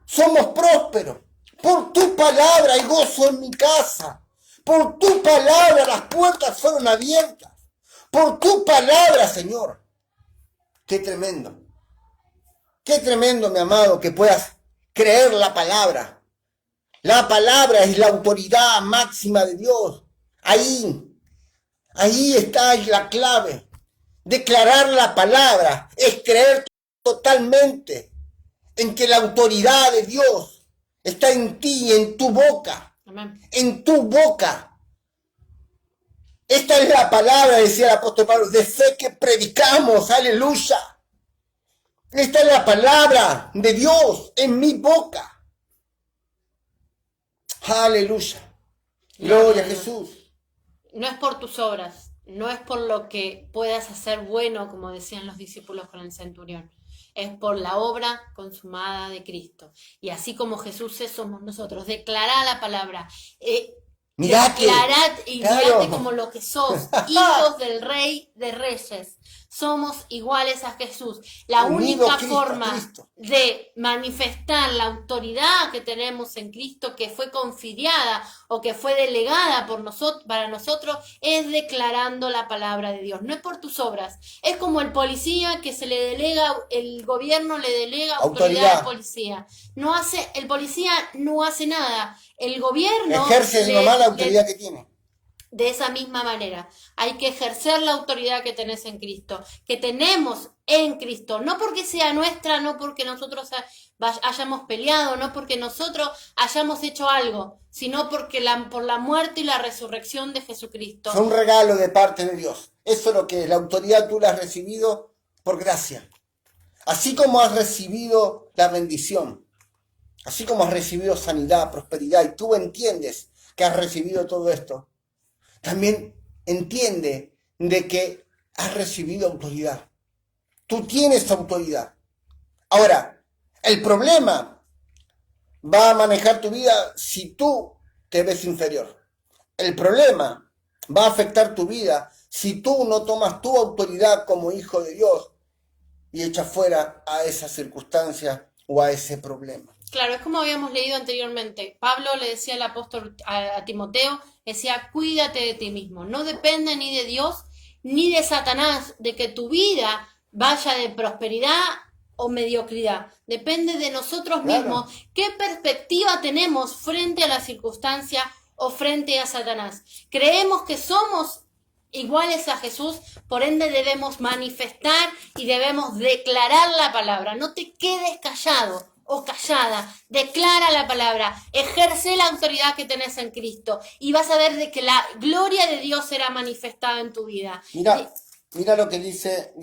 somos prósperos. Por tu palabra hay gozo en mi casa. Por tu palabra las puertas fueron abiertas. Por tu palabra, Señor. Qué tremendo. Qué tremendo, mi amado, que puedas creer la palabra. La palabra es la autoridad máxima de Dios. Ahí está la clave. Declarar la palabra es creer totalmente en que la autoridad de Dios está en ti, en tu boca. Amén. En tu boca. Esta es la palabra, decía el apóstol Pablo, de fe que predicamos. Aleluya. Esta es la palabra de Dios en mi boca. Aleluya. Gloria a Jesús. No es por tus obras, no es por lo que puedas hacer bueno, como decían los discípulos con el centurión. Es por la obra consumada de Cristo. Y así como Jesús es, somos nosotros. Declará la palabra. Mirate. Declarad y Claro. mirate como lo que sos, hijos del Rey de Reyes. Somos iguales a Jesús. La Unido única Cristo, forma Cristo. de manifestar la autoridad que tenemos en Cristo, que fue confiada o que fue delegada por nosotros, para nosotros, es declarando la palabra de Dios. No es por tus obras. Es como el policía que se le delega, el gobierno le delega autoridad al policía. El policía no hace nada. El gobierno Ejerce nomás la autoridad que tiene. de esa misma manera. Hay que ejercer la autoridad que tenés en Cristo, que tenemos en Cristo, no porque sea nuestra, no porque nosotros hayamos peleado, no porque nosotros hayamos hecho algo, sino porque por la muerte y la resurrección de Jesucristo. Es un regalo de parte de Dios. Eso es lo que es. La autoridad tú la has recibido por gracia. Así como has recibido la bendición, así como has recibido sanidad, prosperidad, y tú entiendes que has recibido todo esto, también entiende de que has recibido autoridad. Tú tienes autoridad. Ahora, el problema va a manejar tu vida si tú te ves inferior. El problema va a afectar tu vida si tú no tomas tu autoridad como hijo de Dios y echas fuera a esa circunstancia o a ese problema. Claro, es como habíamos leído anteriormente. Pablo le decía al apóstol a Timoteo, decía, cuídate de ti mismo. No depende ni de Dios ni de Satanás de que tu vida vaya de prosperidad o mediocridad. Depende de nosotros mismos. ¿Qué perspectiva tenemos frente a la circunstancia o frente a Satanás? Creemos que somos iguales a Jesús, por ende debemos manifestar y debemos declarar la palabra. No te quedes callado o callada, declara la palabra, ejerce la autoridad que tenés en Cristo y vas a ver de que la gloria de Dios será manifestada en tu vida. Mira lo que dice,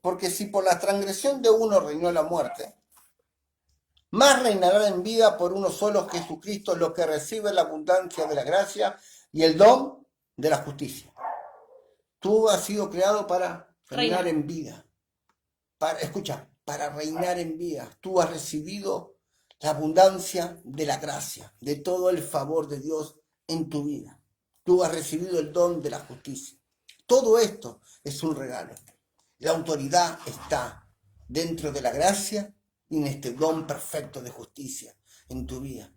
porque si por la transgresión de uno reinó la muerte, más reinará en vida por uno solo, Jesucristo, los que reciben la abundancia de la gracia y el don de la justicia. Tú has sido creado para reinar en vida. Para reinar en vida. Tú has recibido la abundancia de la gracia, de todo el favor de Dios en tu vida. Tú has recibido el don de la justicia. Todo esto es un regalo. La autoridad está dentro de la gracia y en este don perfecto de justicia en tu vida.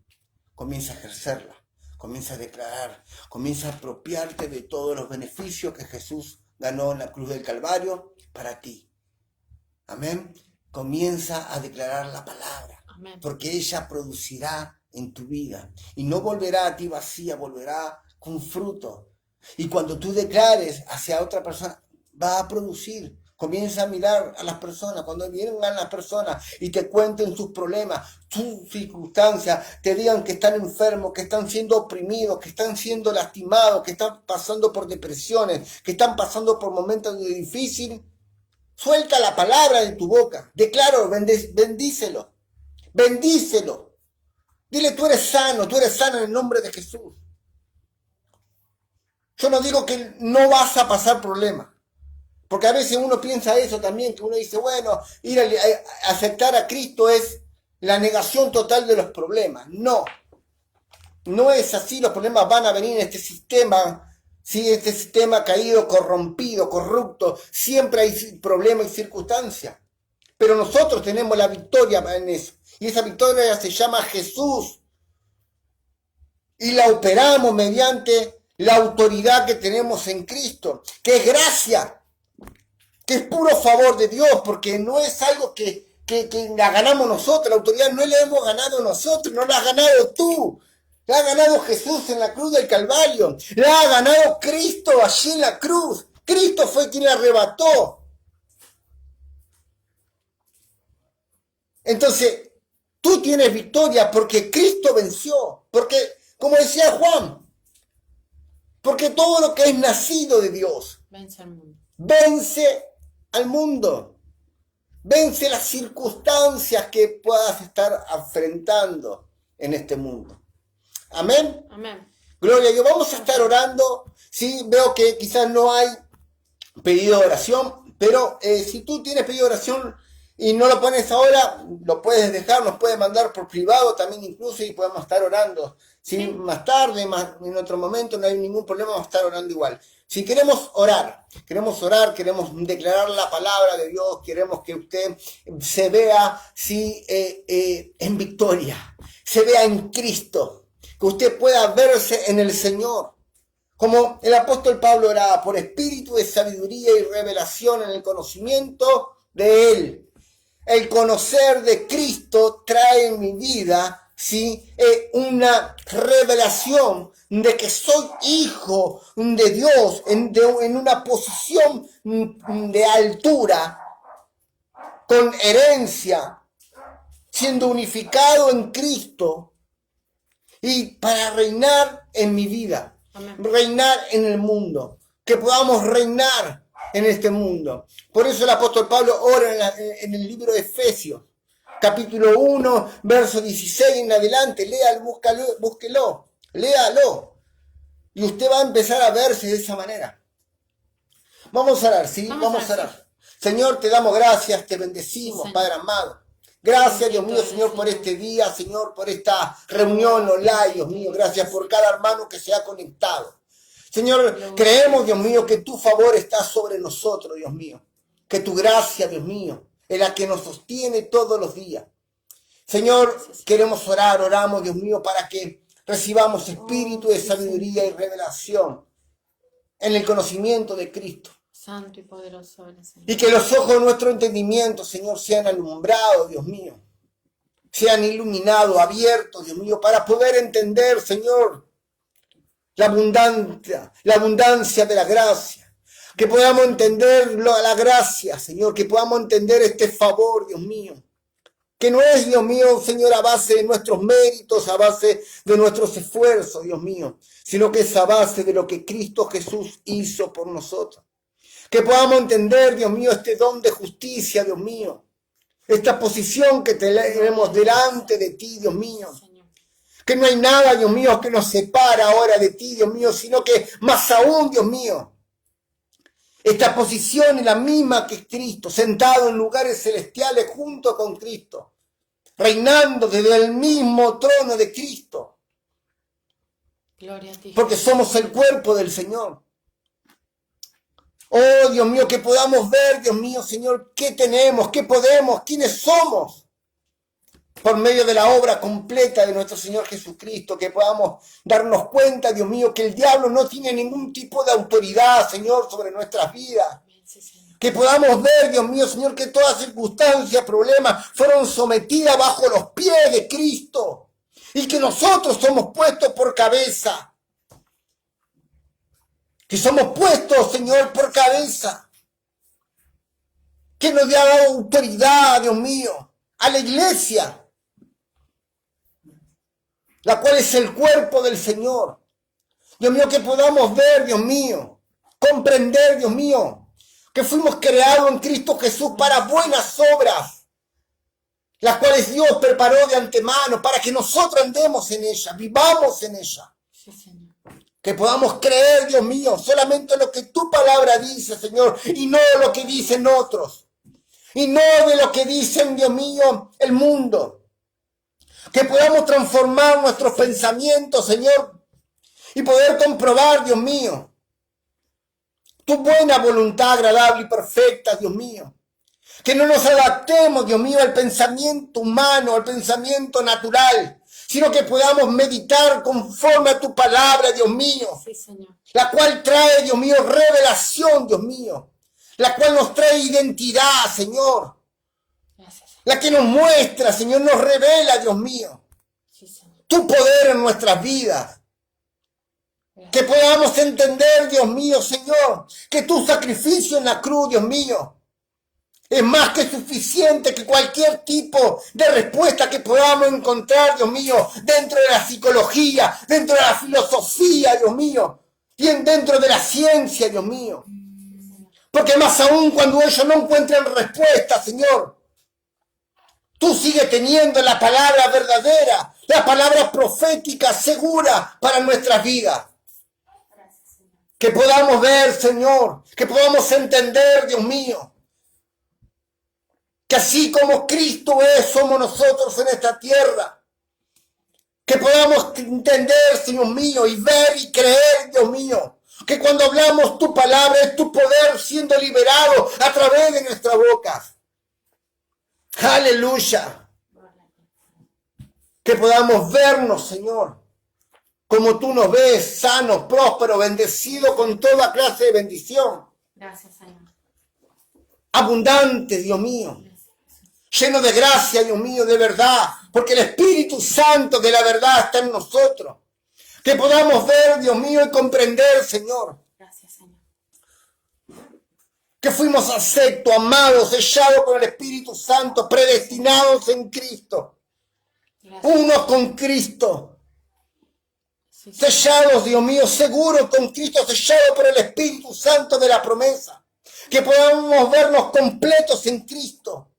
Comienza a ejercerla, comienza a declarar, comienza a apropiarte de todos los beneficios que Jesús ganó en la cruz del Calvario para ti. Amén. Comienza a declarar la palabra. Amén. Porque ella producirá en tu vida y no volverá a ti vacía, volverá con fruto. Y cuando tú declares hacia otra persona, va a producir. Comienza a mirar a las personas. Cuando vienen a las personas y te cuenten sus problemas, sus circunstancias, te digan que están enfermos, que están siendo oprimidos, que están siendo lastimados, que están pasando por depresiones, que están pasando por momentos difíciles, suelta la palabra de tu boca. Declaro, bendícelo. Bendícelo. Dile, tú eres sano en el nombre de Jesús. Yo no digo que no vas a pasar problemas. Porque a veces uno piensa eso también, que uno dice, bueno, ir a aceptar a Cristo es la negación total de los problemas. No, no es así. Los problemas van a venir en este sistema, ¿sí? Este sistema caído, corrompido, corrupto. Siempre hay problemas y circunstancias. Pero nosotros tenemos la victoria en eso. Y esa victoria se llama Jesús. y la operamos mediante la autoridad que tenemos en Cristo, que es gracia, que es puro favor de Dios, porque no es algo que la ganamos nosotros. La autoridad no la hemos ganado nosotros, no la has ganado tú. La ha ganado Jesús en la cruz del Calvario. La ha ganado Cristo allí en la cruz. Cristo fue quien la arrebató. Entonces, tú tienes victoria porque Cristo venció. Porque, como decía Juan, porque todo lo que es nacido de Dios Vence al mundo. vence al mundo. Vence las circunstancias que puedas estar enfrentando en este mundo. Amén. Amén. Gloria a Dios. Vamos a estar orando. Sí, veo que quizás no hay pedido de oración, pero si tú tienes pedido de oración y no lo pones ahora, lo puedes dejar, nos puedes mandar por privado también incluso y podemos estar orando. Sí, más tarde, en otro momento, no hay ningún problema, vamos a estar orando igual. Si queremos orar, queremos declarar la palabra de Dios, queremos que usted se vea en victoria, se vea en Cristo, que usted pueda verse en el Señor. Como el apóstol Pablo oraba por espíritu de sabiduría y revelación en el conocimiento de Él. El conocer de Cristo trae en mi vida una revelación de que soy hijo de Dios en una posición de altura, con herencia, siendo unificado en Cristo y para reinar en mi vida. Amén. Reinar en el mundo, que podamos reinar en este mundo. Por eso el apóstol Pablo ora en el libro de Efesios, capítulo 1, verso 16 en adelante. Léalo, búsquelo, léalo. Y usted va a empezar a verse de esa manera. Vamos a orar, ¿sí? Vamos a orar. Señor, te damos gracias, te bendecimos, Sí, Padre amado. Gracias, Dios mío, Señor, por este día, Señor, por esta reunión online, Dios mío. Gracias por cada hermano que se ha conectado. Señor, creemos, Dios mío, que tu favor está sobre nosotros, Dios mío. Que tu gracia, Dios mío, es la que nos sostiene todos los días. Señor, queremos oramos, Dios mío, para que recibamos espíritu de sabiduría y revelación en el conocimiento de Cristo. Santo y poderoso eres, Señor. Y que los ojos de nuestro entendimiento, Señor, sean alumbrados, Dios mío. Sean iluminados, abiertos, Dios mío, para poder entender, Señor, la abundancia de la gracia. Que podamos entender la gracia, Señor. Que podamos entender este favor, Dios mío. Que no es, Dios mío, Señor, a base de nuestros méritos, a base de nuestros esfuerzos, Dios mío. Sino que es a base de lo que Cristo Jesús hizo por nosotros. Que podamos entender, Dios mío, este don de justicia, Dios mío. Esta posición que tenemos delante de ti, Dios mío. Que no hay nada, Dios mío, que nos separa ahora de ti, Dios mío, sino que más aún, Dios mío, esta posición es la misma que Cristo, sentado en lugares celestiales junto con Cristo, reinando desde el mismo trono de Cristo. Gloria a ti. Porque somos el cuerpo del Señor. Oh, Dios mío, que podamos ver, Dios mío, Señor, qué tenemos, qué podemos, quiénes somos. Por medio de la obra completa de nuestro Señor Jesucristo, que podamos darnos cuenta, Dios mío, que el diablo no tiene ningún tipo de autoridad, Señor, sobre nuestras vidas. Sí, Señor. Que podamos ver, Dios mío, Señor, que todas circunstancias, problemas, fueron sometidas bajo los pies de Cristo. Y que nosotros somos puestos por cabeza. Que somos puestos, Señor, por cabeza. Que nos ha dado autoridad, Dios mío, a la iglesia, la cual es el cuerpo del Señor. Dios mío, que podamos ver, Dios mío, comprender, Dios mío, que fuimos creados en Cristo Jesús para buenas obras, las cuales Dios preparó de antemano para que nosotros andemos en ella, vivamos en ella. Sí, Señor. Que podamos creer, Dios mío, solamente lo que tu palabra dice, Señor, y no lo que dicen otros. Y no de lo que dicen, Dios mío, el mundo. Que podamos transformar nuestros pensamientos, Señor, y poder comprobar, Dios mío, tu buena voluntad agradable y perfecta, Dios mío. Que no nos adaptemos, Dios mío, al pensamiento humano, al pensamiento natural, sino que podamos meditar conforme a tu palabra, Dios mío, Sí, Señor. la cual trae, Dios mío, revelación, Dios mío, la cual nos trae identidad, Señor, Gracias, Señor. la que nos muestra, Señor, nos revela, Dios mío, Sí, Señor. tu poder en nuestras vidas. Que Gracias. podamos entender, Dios mío, Señor, que tu sacrificio en la cruz, Dios mío, es más que suficiente que cualquier tipo de respuesta que podamos encontrar, Dios mío, dentro de la psicología, dentro de la filosofía, Dios mío, y dentro de la ciencia, Dios mío. Porque más aún cuando ellos no encuentren respuesta, Señor, tú sigues teniendo la palabra verdadera, la palabra profética segura para nuestras vidas. Que podamos ver, Señor, que podamos entender, Dios mío, que así como Cristo es, somos nosotros en esta tierra. Que podamos entender, Señor mío, y ver y creer, Dios mío, que cuando hablamos tu palabra es tu poder siendo liberado a través de nuestra boca. Aleluya. Que podamos vernos, Señor, como tú nos ves, sanos, prósperos, bendecidos con toda clase de bendición. Gracias, Señor. Abundante, Dios mío. Lleno de gracia, Dios mío, de verdad, porque el Espíritu Santo de la verdad está en nosotros. Que podamos ver, Dios mío, y comprender, Señor, Gracias, Señor. que fuimos aceptos, amados, sellados con el Espíritu Santo, predestinados en Cristo, Gracias. unos con Cristo, Sí, Señor. sellados, Dios mío, seguros con Cristo, sellados por el Espíritu Santo de la promesa. Que podamos vernos completos en Cristo.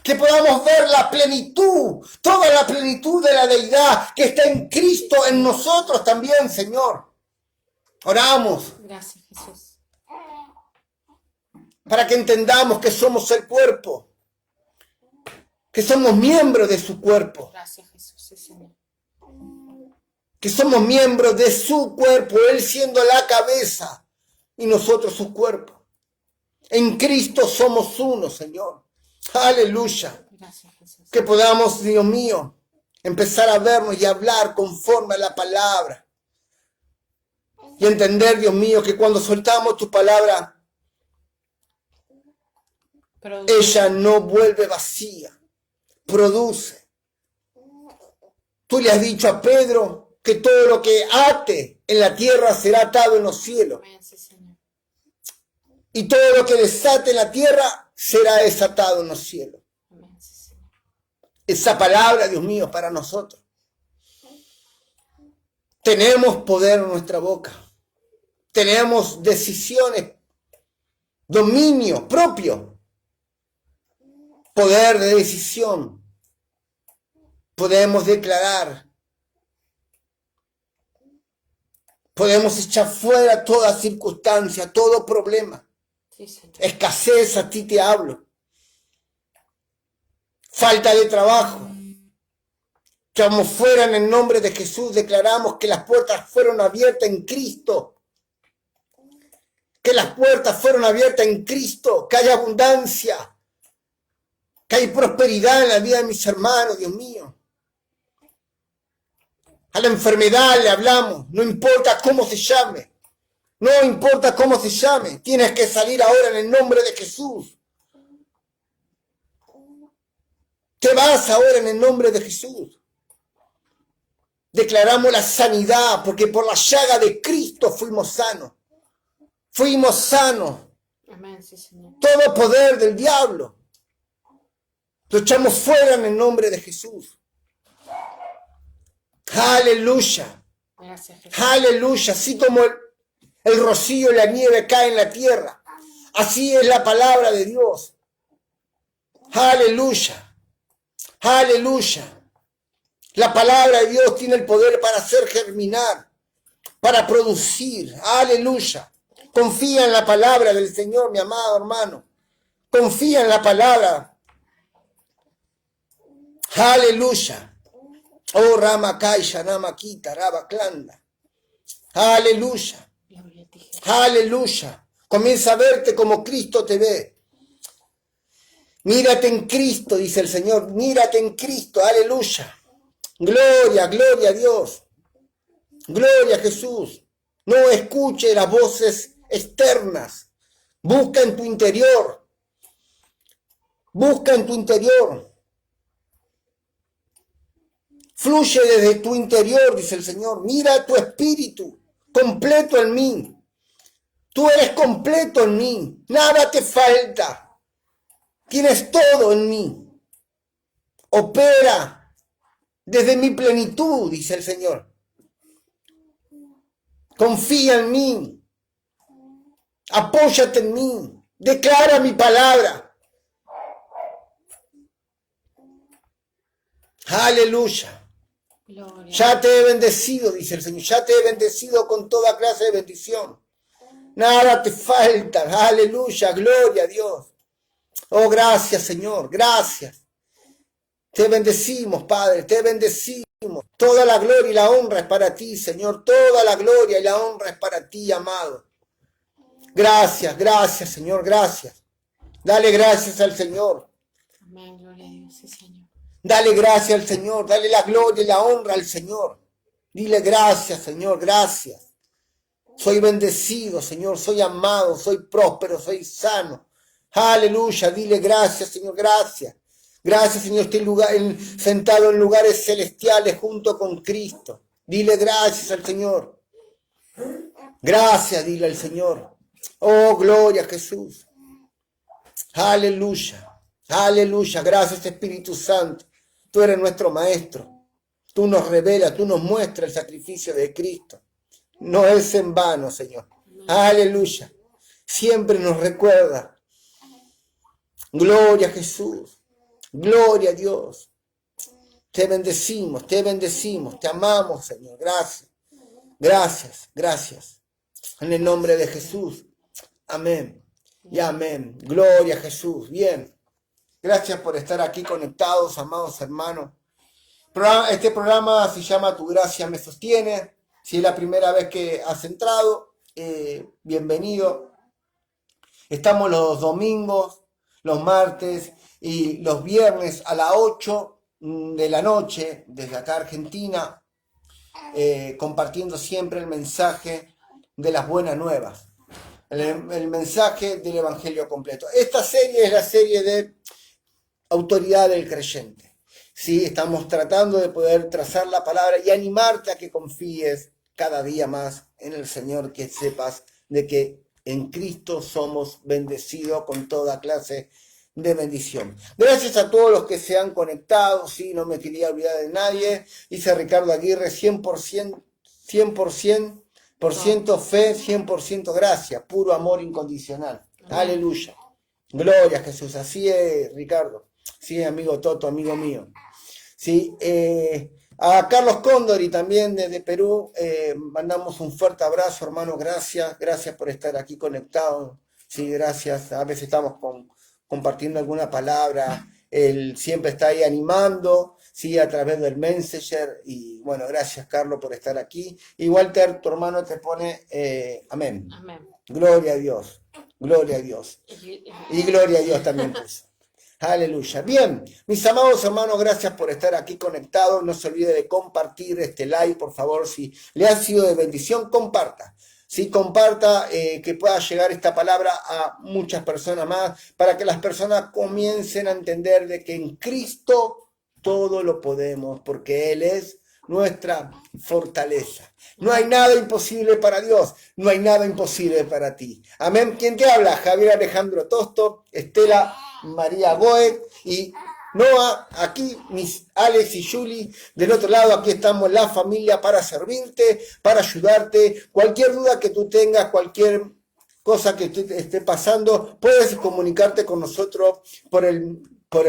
Que podamos ver la plenitud, toda la plenitud de la deidad que está en Cristo, en nosotros también, Señor. Oramos Gracias, Jesús. para que entendamos que somos el cuerpo, que somos miembros de su cuerpo, Gracias, Jesús. Sí, Señor. que somos miembros de su cuerpo, Él siendo la cabeza y nosotros su cuerpo. En Cristo somos uno, Señor. Aleluya. Gracias, Jesús. Que podamos, Dios mío, empezar a vernos y hablar conforme a la palabra. Y entender, Dios mío, que cuando soltamos tu palabra, ella no vuelve vacía, produce. Tú le has dicho a Pedro que todo lo que ate en la tierra será atado en los cielos. Amén, sí, Señor. Y todo lo que desate en la tierra será desatado en los cielos. Amén, sí, Señor. Esa palabra, Dios mío, para nosotros. Tenemos poder en nuestra boca. Tenemos decisiones, dominio propio, poder de decisión. Podemos declarar. Podemos echar fuera toda circunstancia, todo problema. Sí, Señor. Escasez, a ti te hablo. Falta de trabajo. Echamos fuera en el nombre de Jesús. Declaramos que las puertas fueron abiertas en Cristo. Que las puertas fueron abiertas en Cristo. Que hay abundancia. Que hay prosperidad en la vida de mis hermanos, Dios mío. A la enfermedad le hablamos. No importa cómo se llame. No importa cómo se llame, tienes que salir ahora en el nombre de Jesús. Te vas ahora en el nombre de Jesús. Declaramos la sanidad, porque por la llaga de Cristo fuimos sanos. Fuimos sanos. Amén, sí, Señor. Todo poder del diablo lo echamos fuera en el nombre de Jesús. Aleluya. Gracias, Jesús. Aleluya. Así como el rocío y la nieve caen en la tierra, así es la palabra de Dios. Aleluya. Aleluya. La palabra de Dios tiene el poder para hacer germinar, para producir. Aleluya. Confía en la palabra del Señor, mi amado hermano. Confía en la palabra. Aleluya. Oh, Ramakai, Shanamakita, Rabaklanda. Aleluya. Gloria a ti, Jesús. Aleluya. Comienza a verte como Cristo te ve. Mírate en Cristo, dice el Señor. Mírate en Cristo. Aleluya. Gloria, gloria a Dios. Gloria a Jesús. No escuche las voces externas. Busca en tu interior. Busca en tu interior. Fluye desde tu interior, dice el Señor. Mira tu espíritu completo en mí. Tú eres completo en mí. Nada te falta. Tienes todo en mí. Opera desde mi plenitud, dice el Señor. Confía en mí. Apóyate en mí. Declara mi palabra. Aleluya. Gloria. Ya te he bendecido, dice el Señor. Ya te he bendecido con toda clase de bendición. Nada te falta. Aleluya. Gloria a Dios. Oh, gracias, Señor. Gracias. Te bendecimos, Padre. Te bendecimos. Toda la gloria y la honra es para ti, Señor. Toda la gloria y la honra es para ti, amado. Gracias, gracias, Señor. Gracias. Dale gracias al Señor. Amén, gloria a Dios, sí, Señor. Dale gracias al Señor, dale la gloria y la honra al Señor. Dile gracias, Señor, gracias. Soy bendecido, Señor, soy amado, soy próspero, soy sano. Aleluya, dile gracias, Señor, gracias. Gracias, Señor, estoy sentado en lugares celestiales junto con Cristo. Dile gracias al Señor. Gracias, dile al Señor. Oh, gloria a Jesús. Aleluya, aleluya, gracias Espíritu Santo. Tú eres nuestro Maestro. Tú nos revelas, tú nos muestras el sacrificio de Cristo. No es en vano, Señor. Aleluya. Siempre nos recuerda. Gloria a Jesús. Gloria a Dios. Te bendecimos, te amamos, Señor. Gracias, gracias, gracias. En el nombre de Jesús. Amén y amén. Gloria a Jesús. Bien. Gracias por estar aquí conectados, amados hermanos. Este programa se llama Tu Gracia Me Sostiene. Si es la primera vez que has entrado, bienvenido. Estamos los domingos, los martes y los viernes a las 8 de la noche, desde acá Argentina, compartiendo siempre el mensaje de las buenas nuevas. El mensaje del Evangelio completo. Esta serie es la serie de autoridad del creyente. Sí, estamos tratando de poder trazar la palabra y animarte a que confíes cada día más en el Señor, que sepas de que en Cristo somos bendecidos con toda clase de bendición. Gracias a todos los que se han conectado, sí, no me quería olvidar de nadie. Dice Ricardo Aguirre, 100% fe, 100% gracia, puro amor incondicional. Aleluya. Gloria a Jesús. Así es, Ricardo. Sí, amigo Toto, amigo mío. Sí, a Carlos Cóndori también desde Perú, mandamos un fuerte abrazo, hermano. Gracias por estar aquí conectado. Sí, gracias. A veces estamos compartiendo alguna palabra. Él siempre está ahí animando, sí, a través del Messenger. Y bueno, gracias, Carlos, por estar aquí. Y Walter, tu hermano, te pone amén. Amén. Gloria a Dios. Gloria a Dios. Y gloria a Dios también, pues. Aleluya. Bien, mis amados hermanos, gracias por estar aquí conectados. No se olvide de compartir este live, por favor. Si le ha sido de bendición, comparta. Sí, comparta, que pueda llegar esta palabra a muchas personas más, para que las personas comiencen a entender de que en Cristo todo lo podemos, porque Él es nuestra fortaleza. No hay nada imposible para Dios, no hay nada imposible para ti. Amén. ¿Quién te habla? Javier Alejandro Tosto, Estela María Goet y Noah, aquí mis Alex y Julie, del otro lado aquí estamos la familia para servirte, para ayudarte. Cualquier duda que tú tengas, cualquier cosa que te esté pasando, puedes comunicarte con nosotros por el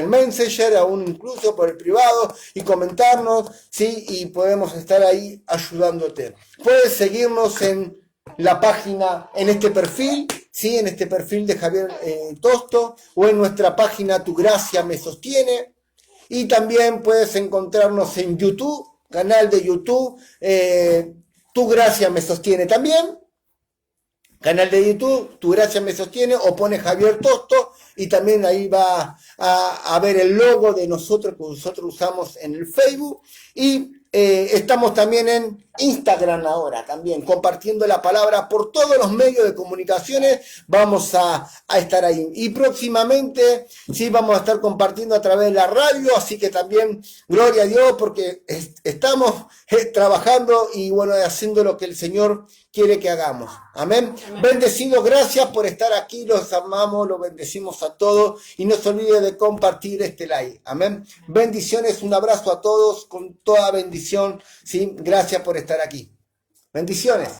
Messenger, aún incluso por el privado, y comentarnos, ¿sí? Y podemos estar ahí ayudándote. Puedes seguirnos en la página, en este perfil, ¿sí? En este perfil de Javier Tosto, o en nuestra página Tu Gracia Me Sostiene. Y también puedes encontrarnos en YouTube, canal de YouTube, Tu Gracia Me Sostiene también. canal de YouTube, Tu Gracia Me Sostiene, o pone Javier Tosto, y también ahí va a ver el logo de nosotros que nosotros usamos en el Facebook. Y estamos también en Instagram ahora, también compartiendo la palabra por todos los medios de comunicaciones. Vamos a estar ahí. Y próximamente sí vamos a estar compartiendo a través de la radio, así que también gloria a Dios porque estamos trabajando y bueno, haciendo lo que el Señor quiere que hagamos. Amén. Amén. Bendecidos, gracias por estar aquí, los amamos, los bendecimos a todos y no se olvide de compartir este live. Amén. Bendiciones, un abrazo a todos con toda bendición. ¿Sí? Gracias por estar aquí. Bendiciones.